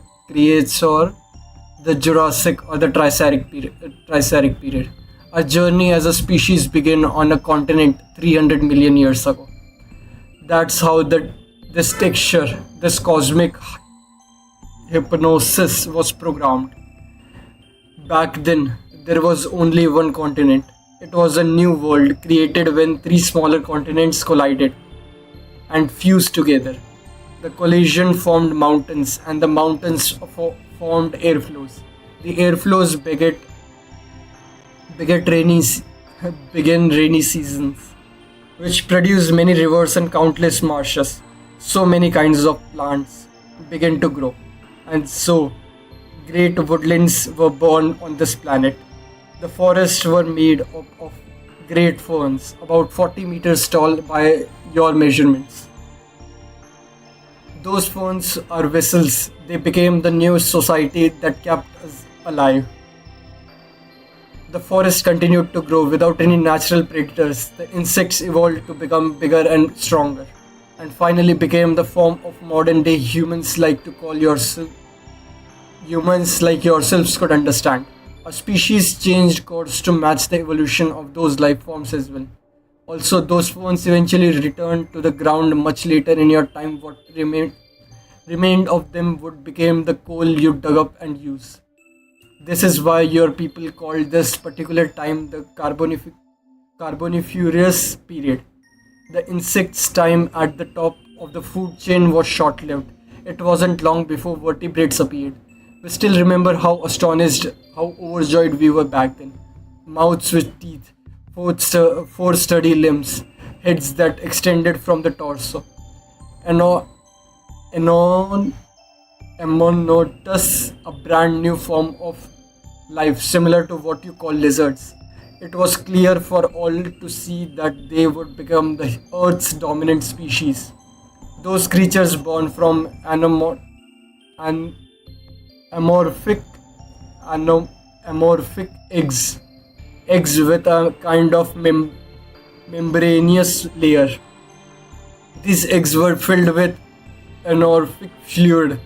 the Jurassic or the Triassic period. Our journey as a species began on a continent 300 million years ago. That's how this texture, this cosmic hypnosis was programmed. Back then, there was only one continent. It was a new world created when three smaller continents collided and fused together. The collision formed mountains, and the mountains formed airflows. The airflows beget rainy, began rainy seasons, which produced many rivers and countless marshes. So many kinds of plants began to grow, and so great woodlands were born on this planet. The forests were made of great ferns, about 40 meters tall by your measurements. Those ferns are vessels. They became the new society that kept us alive. The forest continued to grow without any natural predators. The insects evolved to become bigger and stronger, and finally became the form of modern day humans like yourselves could understand. A species changed course to match the evolution of those life forms as well. Also, those forms eventually returned to the ground much later in your time. What remained of them would become the coal you dug up and used. This is why your people called this particular time the Carboniferous period. The insects' time at the top of the food chain was short lived. It wasn't long before vertebrates appeared. We still remember how astonished, how overjoyed we were back then. Mouths with teeth, four sturdy limbs, heads that extended from the torso. Ano- Anon- Ammonotus, a brand new form of life similar to what you call lizards. It was clear for all to see that they would become the Earth's dominant species. Those creatures born from amorphic amorphic eggs with a kind of membranous layer. These eggs were filled with amorphic fluid,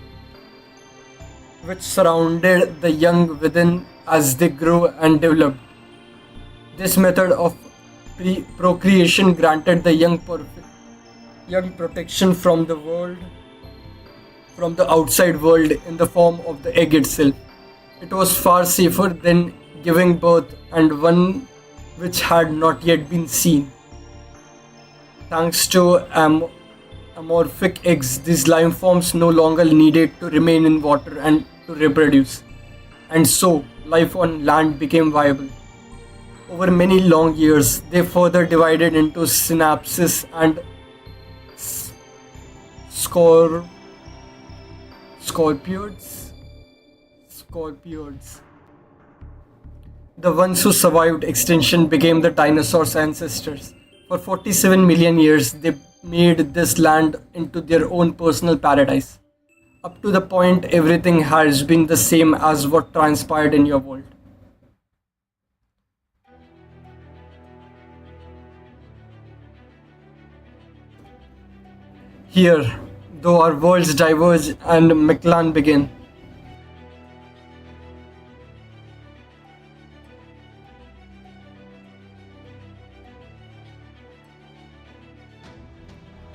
which surrounded the young within as they grew and developed. This method of procreation granted the young protection from the outside world in the form of the egg itself. It was far safer than giving birth and one which had not yet been seen. Thanks to amorphic eggs, these life forms no longer needed to remain in water and to reproduce, and so life on land became viable. Over many long years, they further divided into synapses and scor- scorpioids. Scorpioids. The ones who survived extinction became the dinosaurs' ancestors. For 47 million years, they made this land into their own personal paradise. Up to the point everything has been the same as what transpired in your world. Here, though our worlds diverge and Mictlan begin.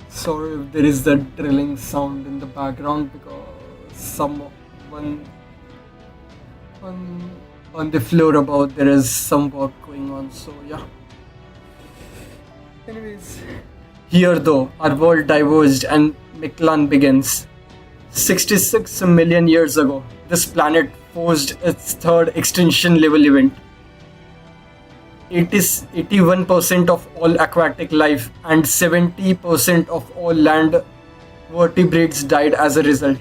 Sorry if there is that drilling sound in the background because someone on the floor above there is some work going on. So yeah. Anyways, here though our world diverged and Mictlan begins. 66 million years ago, this planet forced its third extinction level event. It is 81% of all aquatic life and 70% of all land vertebrates died as a result.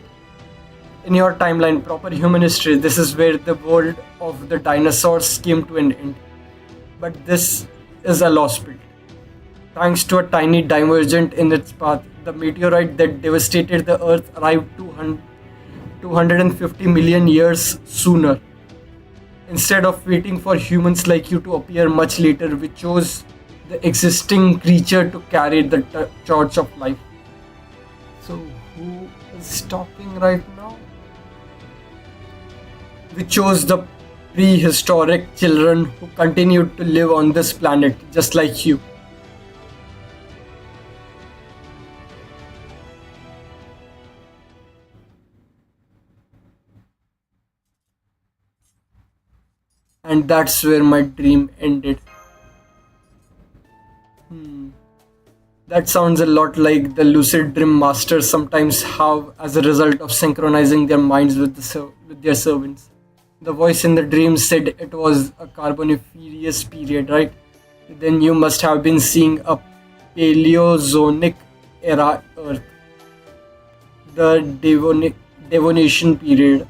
In your timeline, proper human history, this is where the world of the dinosaurs came to an end. But this is a lost belt. Thanks to a tiny divergent in its path, the meteorite that devastated the Earth arrived 250 million years sooner. Instead of waiting for humans like you to appear much later, we chose the existing creature to carry the torch of life. So, who is talking right now? We chose the prehistoric children who continued to live on this planet just like you. And that's where my dream ended. That sounds a lot like the lucid dream masters sometimes have as a result of synchronizing their minds with with their servants. The voice in the dream said it was a Carboniferous period, right? Then you must have been seeing a Paleozoic era Earth, the Devonation period,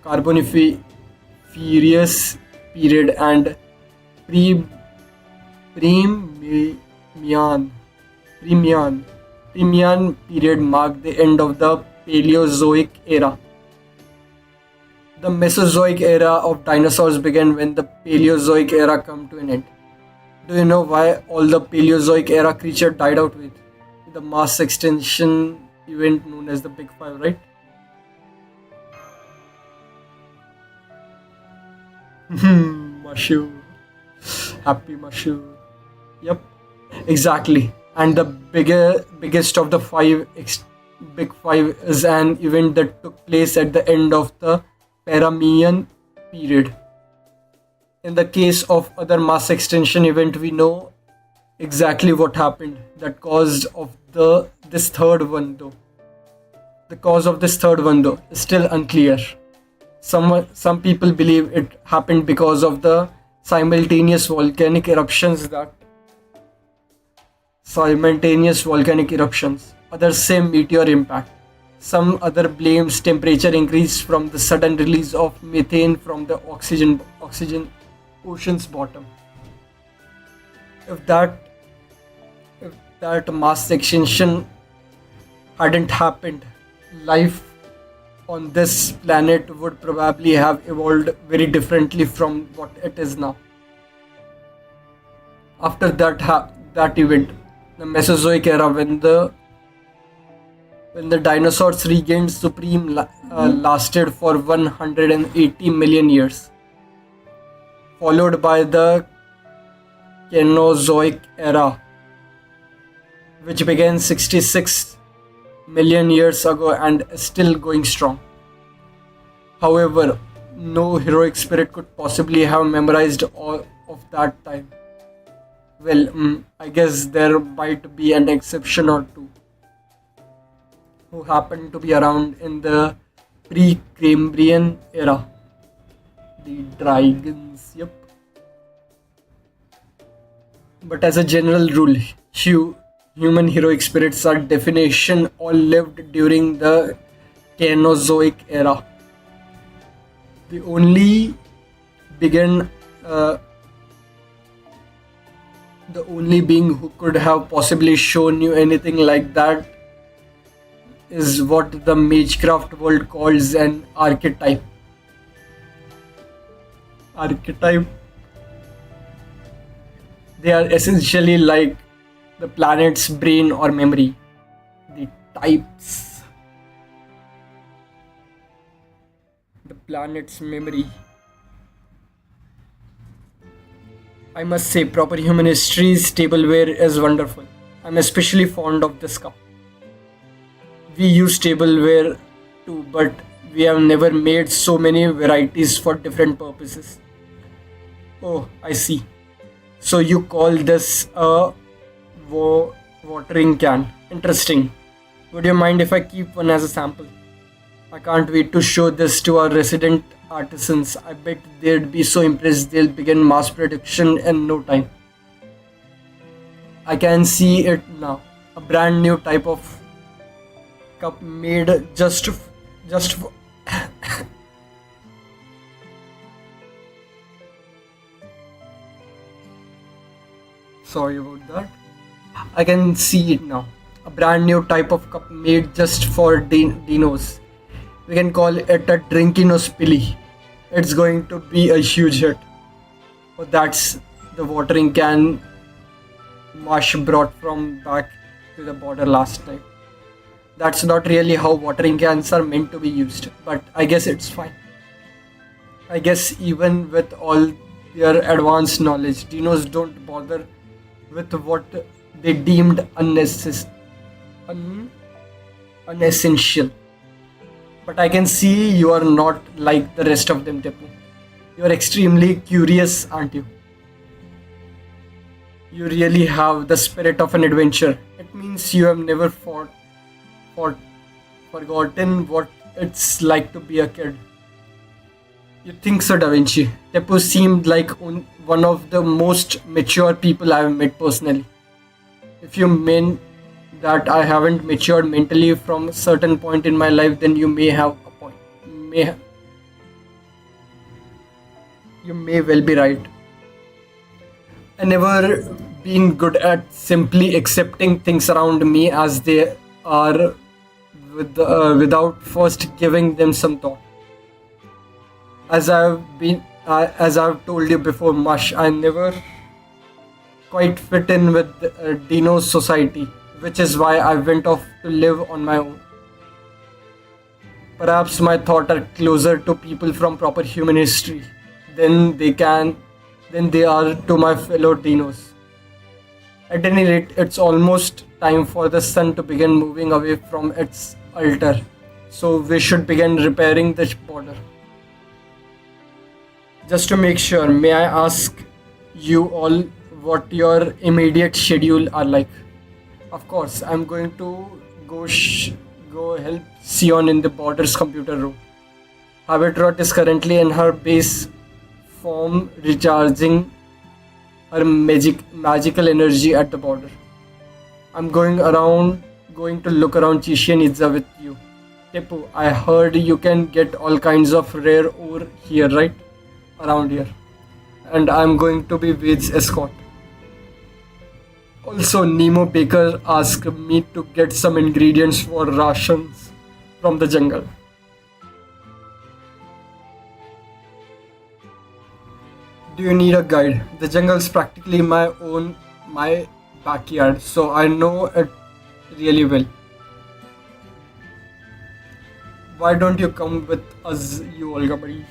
Carboniferous period, and pre Premian Premian Premian period marked the end of the Paleozoic era. The Mesozoic era of dinosaurs began when the Paleozoic era came to an end. Do you know why all the Paleozoic era creatures died out with? The mass extinction event known as the Big Five, right? Mashu. Happy Mashu. Yep, exactly. And the biggest of the big five is an event that took place at the end of the Permian period. In the case of other mass extinction event, we know exactly what happened. That caused of this third one though. The cause of this third one though is still unclear. Some people believe it happened because of the simultaneous volcanic eruptions. Others say meteor impact. Some other blames temperature increase from the sudden release of methane from the oxygen ocean's bottom. If that mass extinction hadn't happened, life on this planet would probably have evolved very differently from what it is now. After that event, the Mesozoic era, when the dinosaurs regained lasted for 180 million years, followed by the Cenozoic era, which began 66 million years ago and is still going strong. However, no heroic spirit could possibly have memorized all of that time. Well, I guess there might be an exception or two who happened to be around in the pre-Cambrian era. The dragons, yep. But as a general rule, human heroic spirits are definition all lived during the Cenozoic era. The only began the only being who could have possibly shown you anything like that is what the Magecraft world calls an archetype. Archetype. They are essentially like the planet's brain or memory. The types. The planet's memory. I must say, proper human history's tableware is wonderful. I'm especially fond of this cup. We use tableware too, but we have never made so many varieties for different purposes. Oh, I see. So you call this a watering can. Interesting. Would you mind if I keep one as a sample? I can't wait to show this to our resident artisans. I bet they'd be so impressed they'll begin mass production in no time. I can see it now. A brand new type of cup made just for sorry about that. I can see it now. A brand new type of cup made just for dinos. We can call it a Drinkinos. It's going to be a huge hit. Oh, that's the watering can Mash brought from back to the border last time. That's not really how watering cans are meant to be used, but I guess it's fine. I guess even with all their advanced knowledge, dinos don't bother with what they deemed unessential. But I can see you are not like the rest of them, Tepu. You are extremely curious, aren't you? You really have the spirit of an adventure. It means you have never forgotten what it's like to be a kid. You think so, Da Vinci? Tepu seemed like one of the most mature people I've met personally. If you mean that I haven't matured mentally from a certain point in my life, then you may have a point. You may well be right. I never been good at simply accepting things around me as they are without first giving them some thought. As I've told you before, Mush, I never quite fit in with Dino's society, which is why I went off to live on my own. Perhaps my thoughts are closer to people from proper human history than they are to my fellow dinos. At any rate, it's almost time for the sun to begin moving away from its altar, so we should begin repairing the border. Just to make sure, may I ask you all what your immediate schedule are like? Of course, I'm going to go help Sion in the border's computer room. Habitrot is currently in her base form, recharging her magical energy at the border. I'm going to look around Chichen Itza with you. Tepu, I heard you can get all kinds of rare ore here, right? Around here. And I'm going to be Wade's escort. Also, Nemo Baker asked me to get some ingredients for rations from the jungle. Do you need a guide? The jungle's practically my backyard, so I know it really well. Why don't you come with us, you Olga buddy?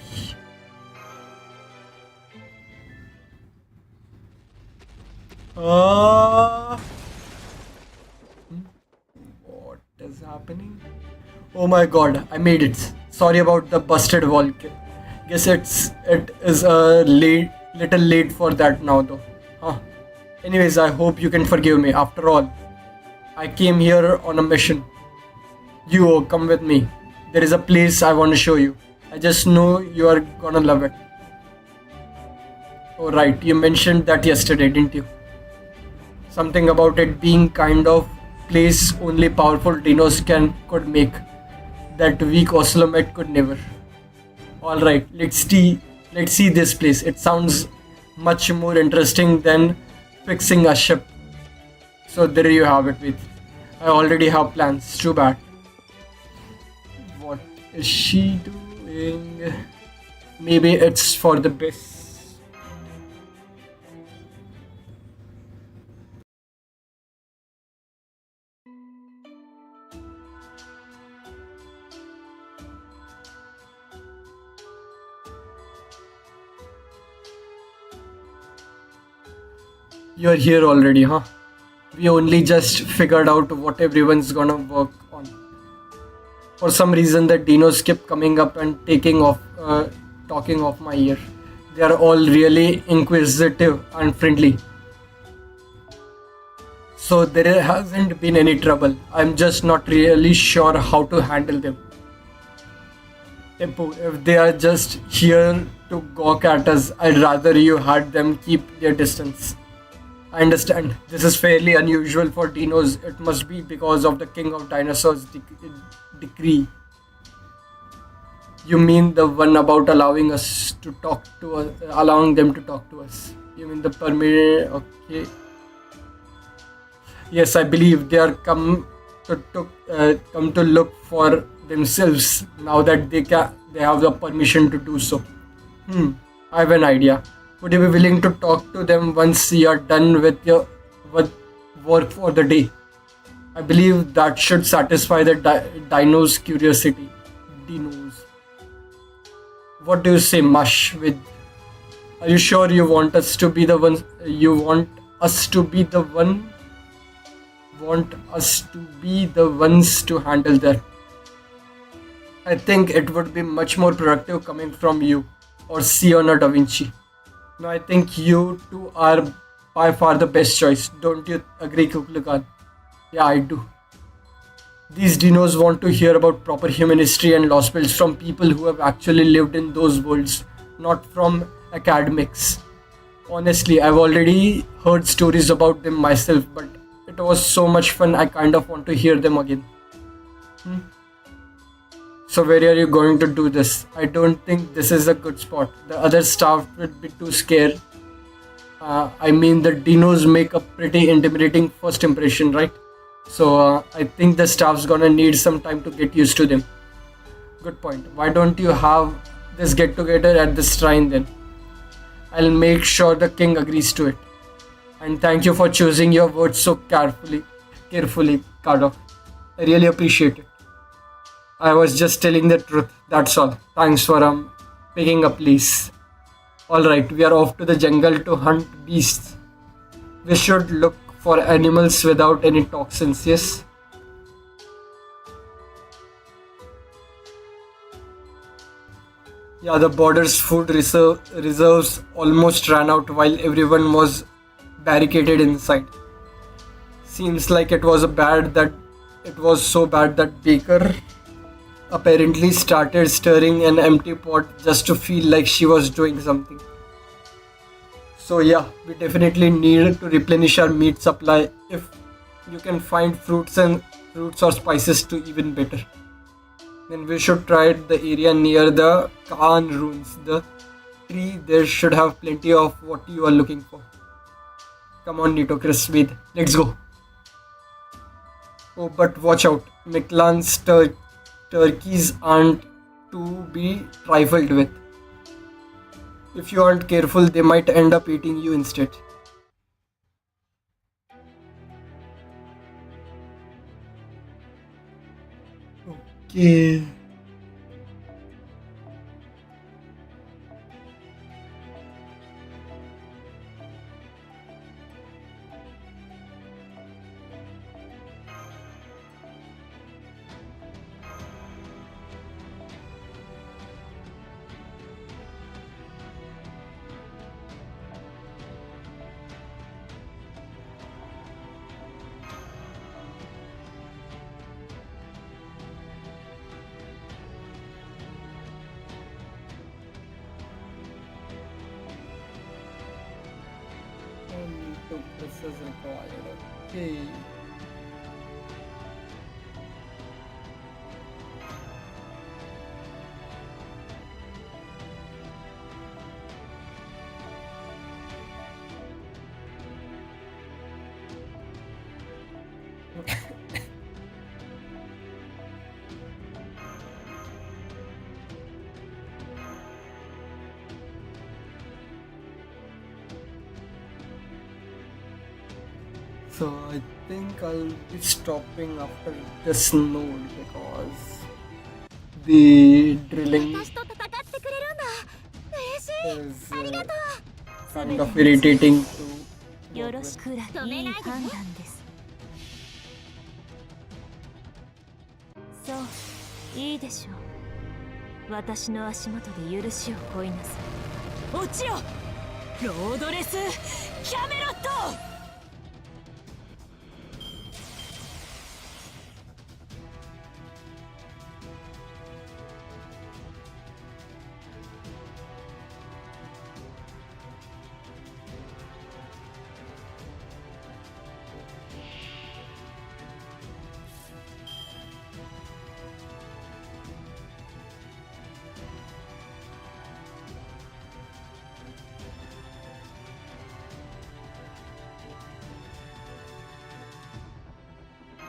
Ah, what is happening? Oh my god, I made it. Sorry about the busted wall. Guess it is a little late for that now though. Huh. Anyways, I hope you can forgive me. After all, I came here on a mission. You come with me. There is a place I want to show you. I just know you are gonna love it. Oh right, you mentioned that yesterday, didn't you? Something about it being kind of place only powerful dinos could make. That weak Ocelomate could never. Alright, let's see this place. It sounds much more interesting than fixing a ship. So there you have it with. I already have plans. Too bad. What is she doing? Maybe it's for the best. You're here already, huh? We only just figured out what everyone's gonna work on. For some reason, the dinos keep coming up and talking off my ear. They are all really inquisitive and friendly. So there hasn't been any trouble. I'm just not really sure how to handle them. Tempo, if they are just here to gawk at us, I'd rather you had them keep their distance. I understand. This is fairly unusual for dinos. It must be because of the king of dinosaurs decree. You mean the one about allowing them to talk to us? You mean the permit? Okay. Yes, I believe they are come to look for themselves now that they have the permission to do so. I have an idea. Would you be willing to talk to them once you are done with your work for the day? I believe that should satisfy the dino's curiosity. Dinos. What do you say, Mush? Are you sure you want us to be the ones? You want us to be the one? Want us to be the ones to handle that? I think it would be much more productive coming from you or Sion or Da Vinci. No, I think you two are by far the best choice. Don't you agree, Kukulkan? Yeah, I do. These dinos want to hear about proper human history and Lostbelts from people who have actually lived in those worlds, not from academics. Honestly, I've already heard stories about them myself, but it was so much fun, I kind of want to hear them again. So where are you going to do this? I don't think this is a good spot. The other staff would be too scared. I mean, the dinos make a pretty intimidating first impression, right? So I think the staff's gonna need some time to get used to them. Good point. Why don't you have this get together at the shrine then? I'll make sure the king agrees to it. And thank you for choosing your words so carefully, Kado. I really appreciate it. I was just telling the truth, that's all. Thanks for picking up, please. Alright, we are off to the jungle to hunt beasts. We should look for animals without any toxins, yes? Yeah, the border's reserves almost ran out while everyone was barricaded inside. Seems like it was so bad that Baker apparently started stirring an empty pot just to feel like she was doing something. So yeah, we definitely need to replenish our meat supply. If you can find fruits or spices to even better. Then we should try the area near the Khan ruins. The tree there should have plenty of what you are looking for. Come on, Nito Chris, let's go. Oh, but watch out. Miklan's turkeys aren't to be trifled with. If you aren't careful, they might end up eating you instead. Okay. Only 2 presses required. Okay. So I think I'll be stopping after this node because the drilling 私と戦ってくれるんだ。嬉しい。 is ありがと kind of irritating to よ work ろ with. しくらいい判断です。そういいでしょう。私の足元で許しを乞いなさい。落ちよロードレスキャメロット。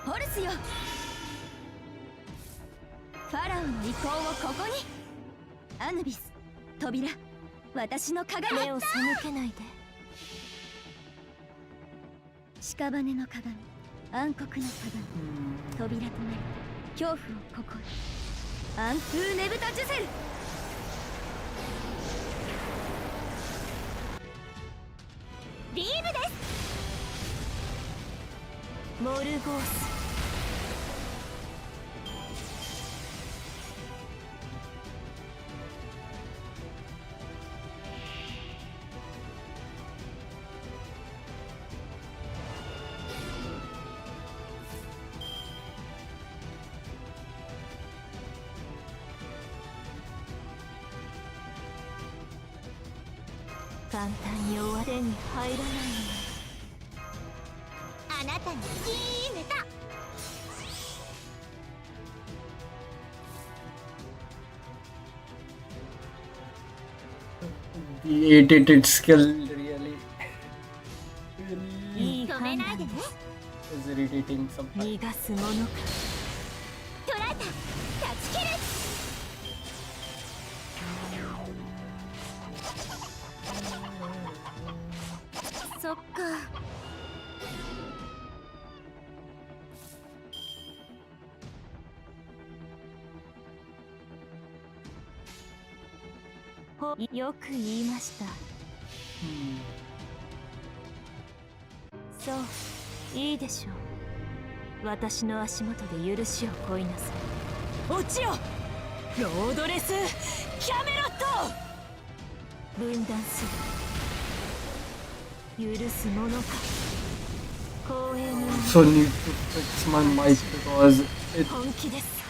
う。ホルスよ。ファラオの意向をここに。アヌビス、扉。私の鏡。目を背けないで。屍の鏡、暗黒の鏡。扉となり恐怖をここへ。アンフーネブタジュセル。ビームです。モルゴース。簡単に終わ手に入らないの。あなたにいいネタ。The 8-8 skill really いい止め判ないでね。断です。 is irritating sometimes. 逃がすものか。捕らえた。断ち切る。そっか。よく言いました。そういいでしょう。私の足元で許しを乞いなさい。落ちよロードレスキャメロット。分断する許すものか。光栄に So need to fix my mic because it 本気です。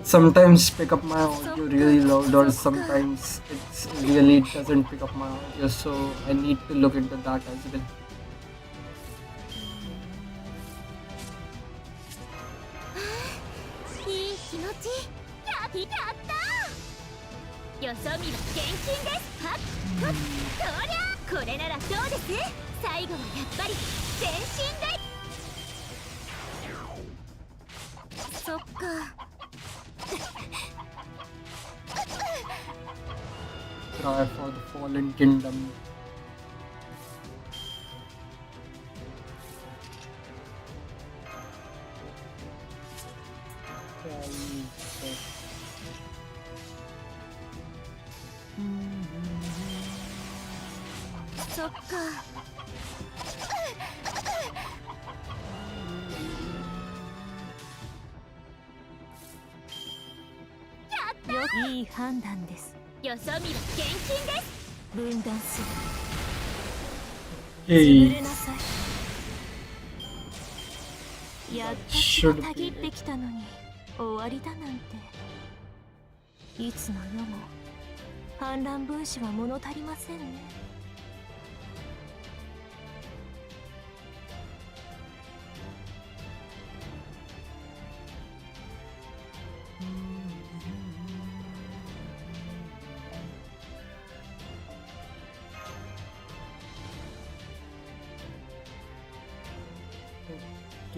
sometimes pick up my audio really loud or sometimes it really doesn't pick up my audio, so I need to look into that as well. いい気持ち。やったよそ見は厳禁です。はっとっとりゃ。これならどうです。最後はやっぱり全身で。そっか。cry for the fallen kingdom. Yo, いい判断です。よそ見は厳禁です分断する。潰 Okay, れなさい。やっと血 should がたぎっ be て it. きたのに終わりだなんて。いつの世も反乱分子は物足りませんね。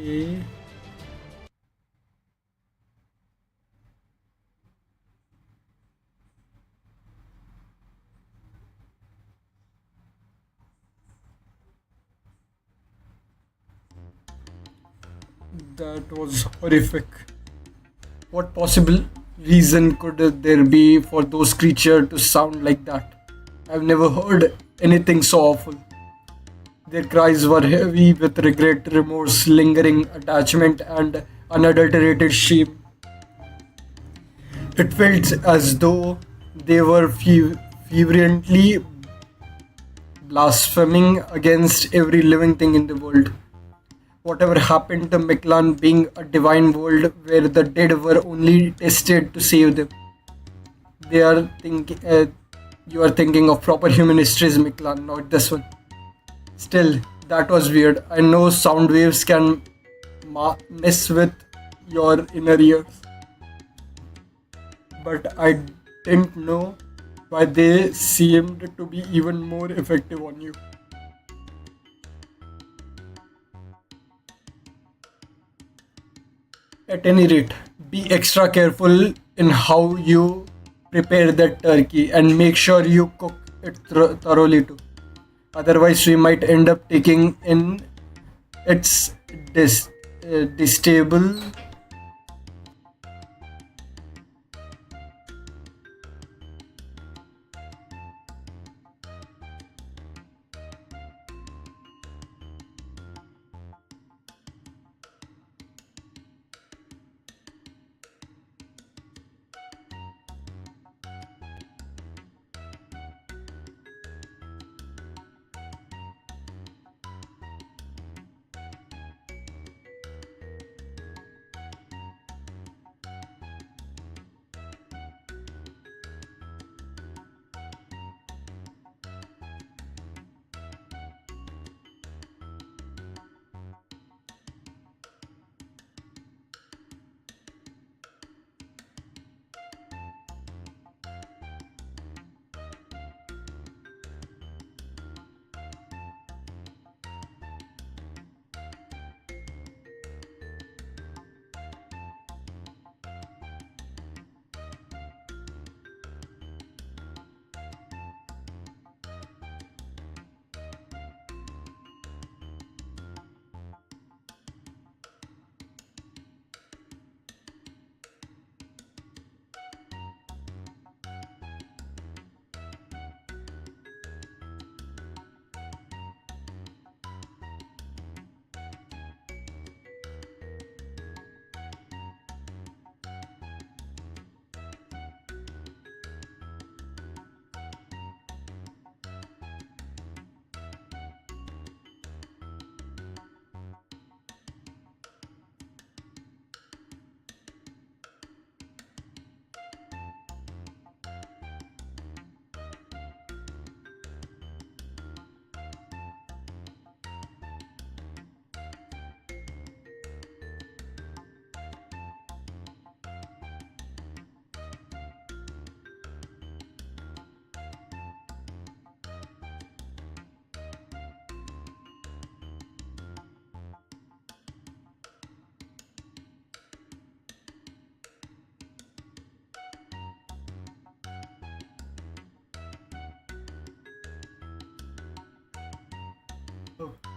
Okay. That was horrific. What possible reason could there be for those creatures to sound like that? I've never heard anything so awful. Their cries were heavy with regret, remorse, lingering attachment, and unadulterated shame. It felt as though they were fervently blaspheming against every living thing in the world. Whatever happened to Miklan being a divine world where the dead were only tested to save them? They are thinking. You are thinking of proper human histories, Miklan, not this one. Still, that was weird. I know sound waves can mess with your inner ears, but I didn't know why they seemed to be even more effective on you. At any rate, be extra careful in how you prepare that turkey and make sure you cook it thoroughly too. Otherwise, we might end up taking in its distable.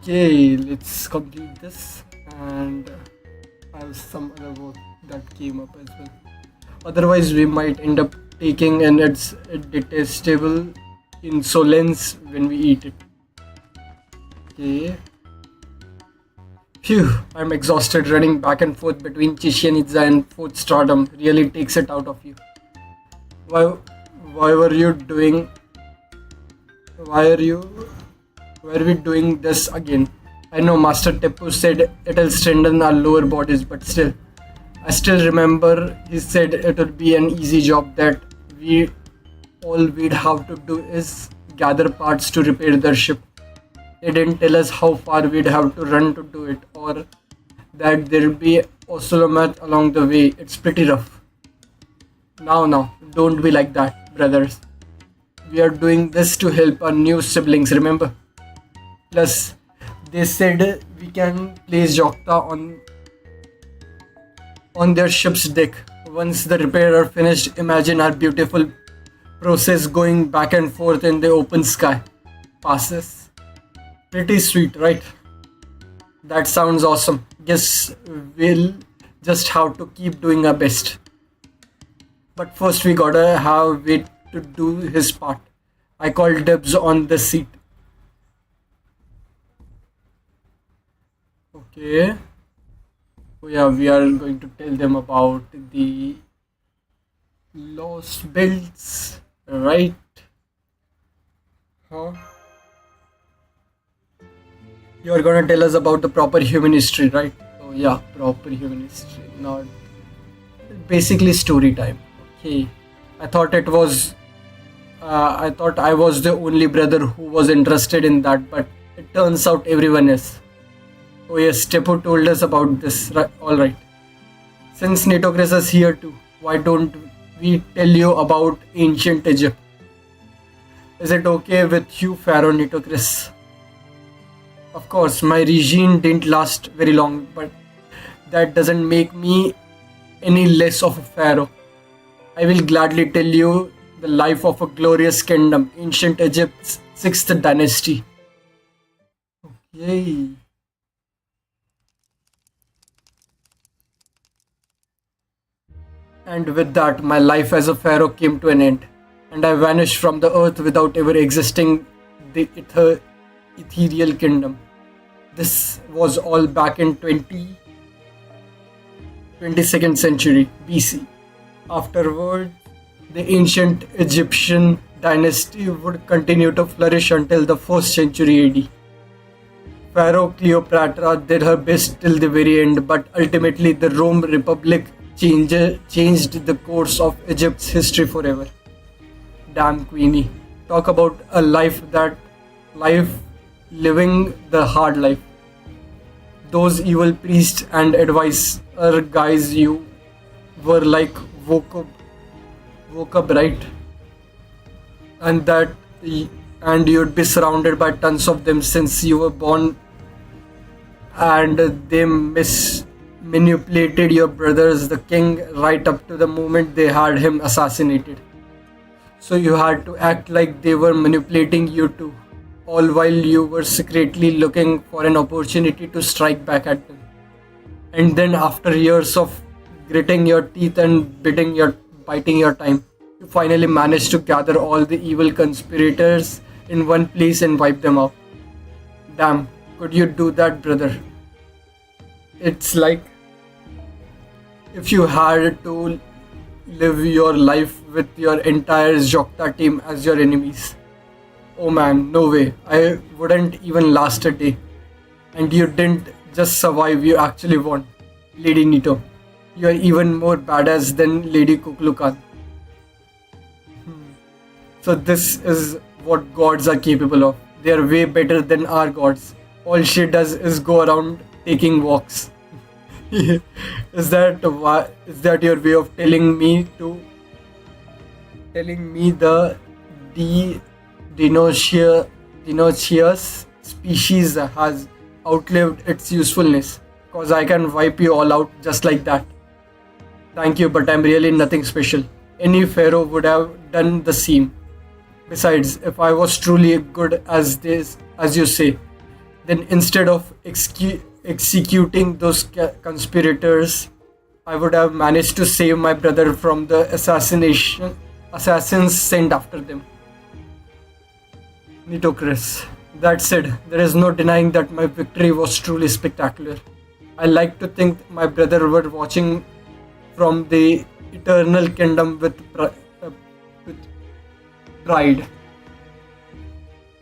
Okay, let's complete this, and I have some other work that came up as well. Otherwise, we might end up taking in its detestable insolence when we eat it. Okay. Phew, I'm exhausted running back and forth between Chichen Itza and Fort Stardom. Really takes it out of you. Why, why were you doing? Why are we doing this again? I know Master Tepu said it'll strengthen our lower bodies, but still, I still remember he said it would be an easy job that we'd have to do is gather parts to repair their ship. They didn't tell us how far we'd have to run to do it, or that there'd be Osolomat along the way. It's pretty rough. Now, don't be like that, brothers. We are doing this to help our new siblings, remember? Plus, they said we can place Jokta on their ship's deck. Once the repair are finished, imagine our beautiful process going back and forth in the open sky. Passes. Pretty sweet, right? That sounds awesome. Guess we'll just have to keep doing our best. But first we gotta have Wade to do his part. I called dibs on the seat. Okay. Oh yeah, we are going to tell them about the lost belts, right? Huh? You are gonna tell us about the proper human history, right? Oh yeah, proper human history, not basically story time. Okay. I thought it was. I thought I was the only brother who was interested in that, but it turns out everyone is. Oh yes, Tepo told us about this. Right, all right. Since Nitocris is here too, why don't we tell you about ancient Egypt? Is it okay with you, Pharaoh Nitocris? Of course, my regime didn't last very long, but that doesn't make me any less of a pharaoh. I will gladly tell you the life of a glorious kingdom, ancient Egypt's 6th dynasty. Okay. And with that, my life as a pharaoh came to an end, and I vanished from the earth without ever existing the ethereal kingdom. This was all back in 22nd century BC. Afterward, the ancient Egyptian dynasty would continue to flourish until the 1st century AD. Pharaoh Cleopatra did her best till the very end, but ultimately the Rome Republic changed the course of Egypt's history forever. Damn Queenie. Talk about a life living the hard life. Those evil priests and advisor guys you were like woke up, right? And you'd be surrounded by tons of them since you were born, and they manipulated your brothers, the king, right up to the moment they had him assassinated. So you had to act like they were manipulating you too, all while you were secretly looking for an opportunity to strike back at them. And then after years of gritting your teeth and biting your time, you finally managed to gather all the evil conspirators in one place and wipe them out. Damn, could you do that, brother? It's like if you had to live your life with your entire Jokta team as your enemies. Oh man, no way. I wouldn't even last a day. And you didn't just survive, you actually won. Lady Nito, you are even more badass than Lady Kuklukan. So this is what gods are capable of. They are way better than our gods. All she does is go around taking walks. Is that your way of telling me the dinoceous species has outlived its usefulness? Cause I can wipe you all out just like that. Thank you, but I'm really nothing special. Any pharaoh would have done the same. Besides, if I was truly good as you say, then instead of executing those conspirators, I would have managed to save my brother from the assassins sent after them. Nitocris. That said, there is no denying that my victory was truly spectacular. I like to think my brother were watching from the eternal kingdom with pride.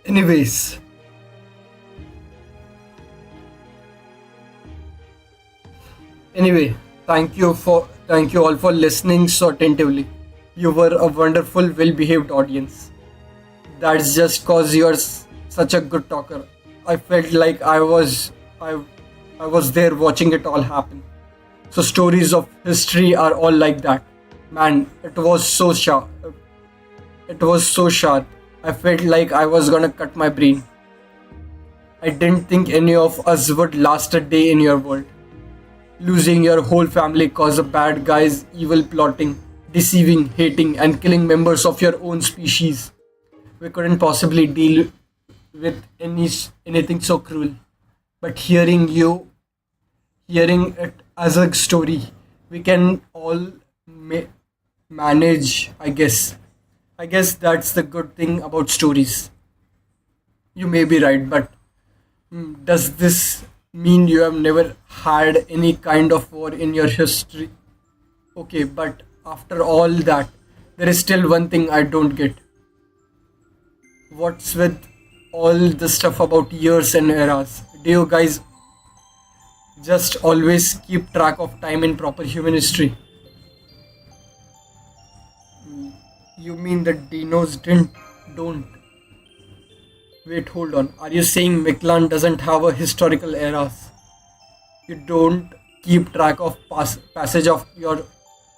Anyways, anyway, thank you all for listening so attentively. You were a wonderful, well-behaved audience. That's just cause you're such a good talker. I felt like I was there watching it all happen. So stories of history are all like that. Man, it was so sharp. It was so sharp. I felt like I was gonna cut my brain. I didn't think any of us would last a day in your world. Losing your whole family cause of bad guys, evil plotting, deceiving, hating, and killing members of your own species. We couldn't possibly deal with anything so cruel. But hearing it as a story, we can all manage, I guess. I guess that's the good thing about stories. You may be right, but does this mean you have never had any kind of war in your history? Okay, but after all that, there is still one thing I don't get. What's with all the stuff about years and eras? Do you guys just always keep track of time in proper human history? You mean the dinos don't? Wait, hold on. Are you saying Miklan doesn't have a historical eras? You don't keep track of passage of your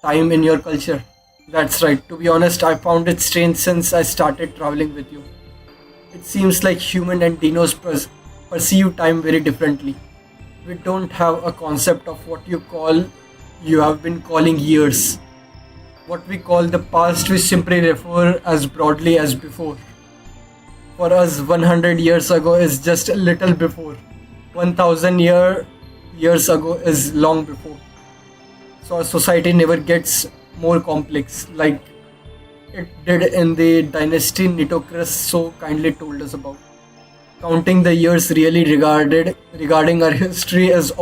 time in your culture? That's right. To be honest, I found it strange since I started traveling with you. It seems like human and dinos perceive time very differently. We don't have a concept of what you have been calling years. What we call the past we simply refer as broadly as before. For us, 100 years ago is just a little before. 1000 years ago is long before. So our society never gets more complex like it did in the dynasty Nitocris so kindly told us about. Counting the years really regarding our history is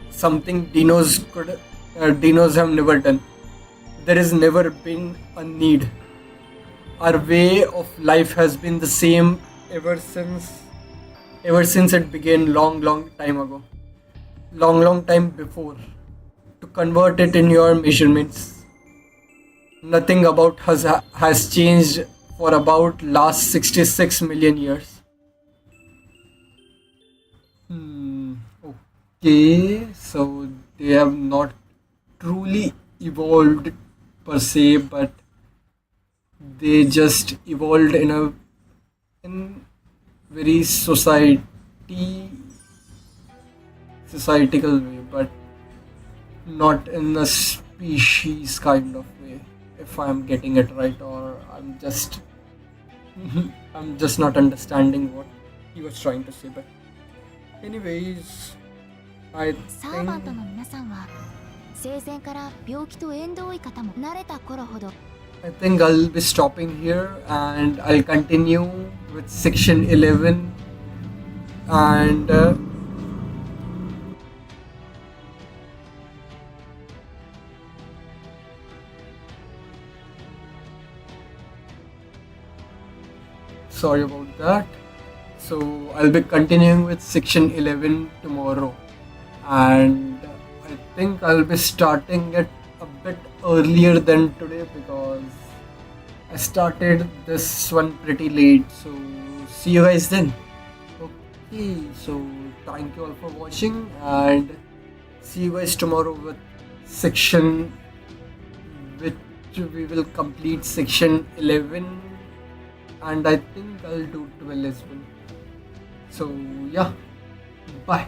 something dinos have never done. There has never been a need. Our way of life has been the same ever since it began long time ago. Long time before. To convert it in your measurements, nothing about us has changed for about last 66 million years. Okay, so they have not truly evolved per se, but they just evolved in very societical way, but not in a species kind of way. If I'm getting it right, or I'm just not understanding what he was trying to say. But anyways, I サーバント think の皆さんは生前から病気と縁遠い方も慣れた頃ほど I think I'll be stopping here and I'll continue with section 11 and sorry about that. So I'll be continuing with section 11 tomorrow, and I think I'll be starting it a bit earlier than today because I started this one pretty late. So see you guys then. Okay, so thank you all for watching and see you guys tomorrow with section which we will complete section 11, and I think I'll do 12 as well. So yeah, bye.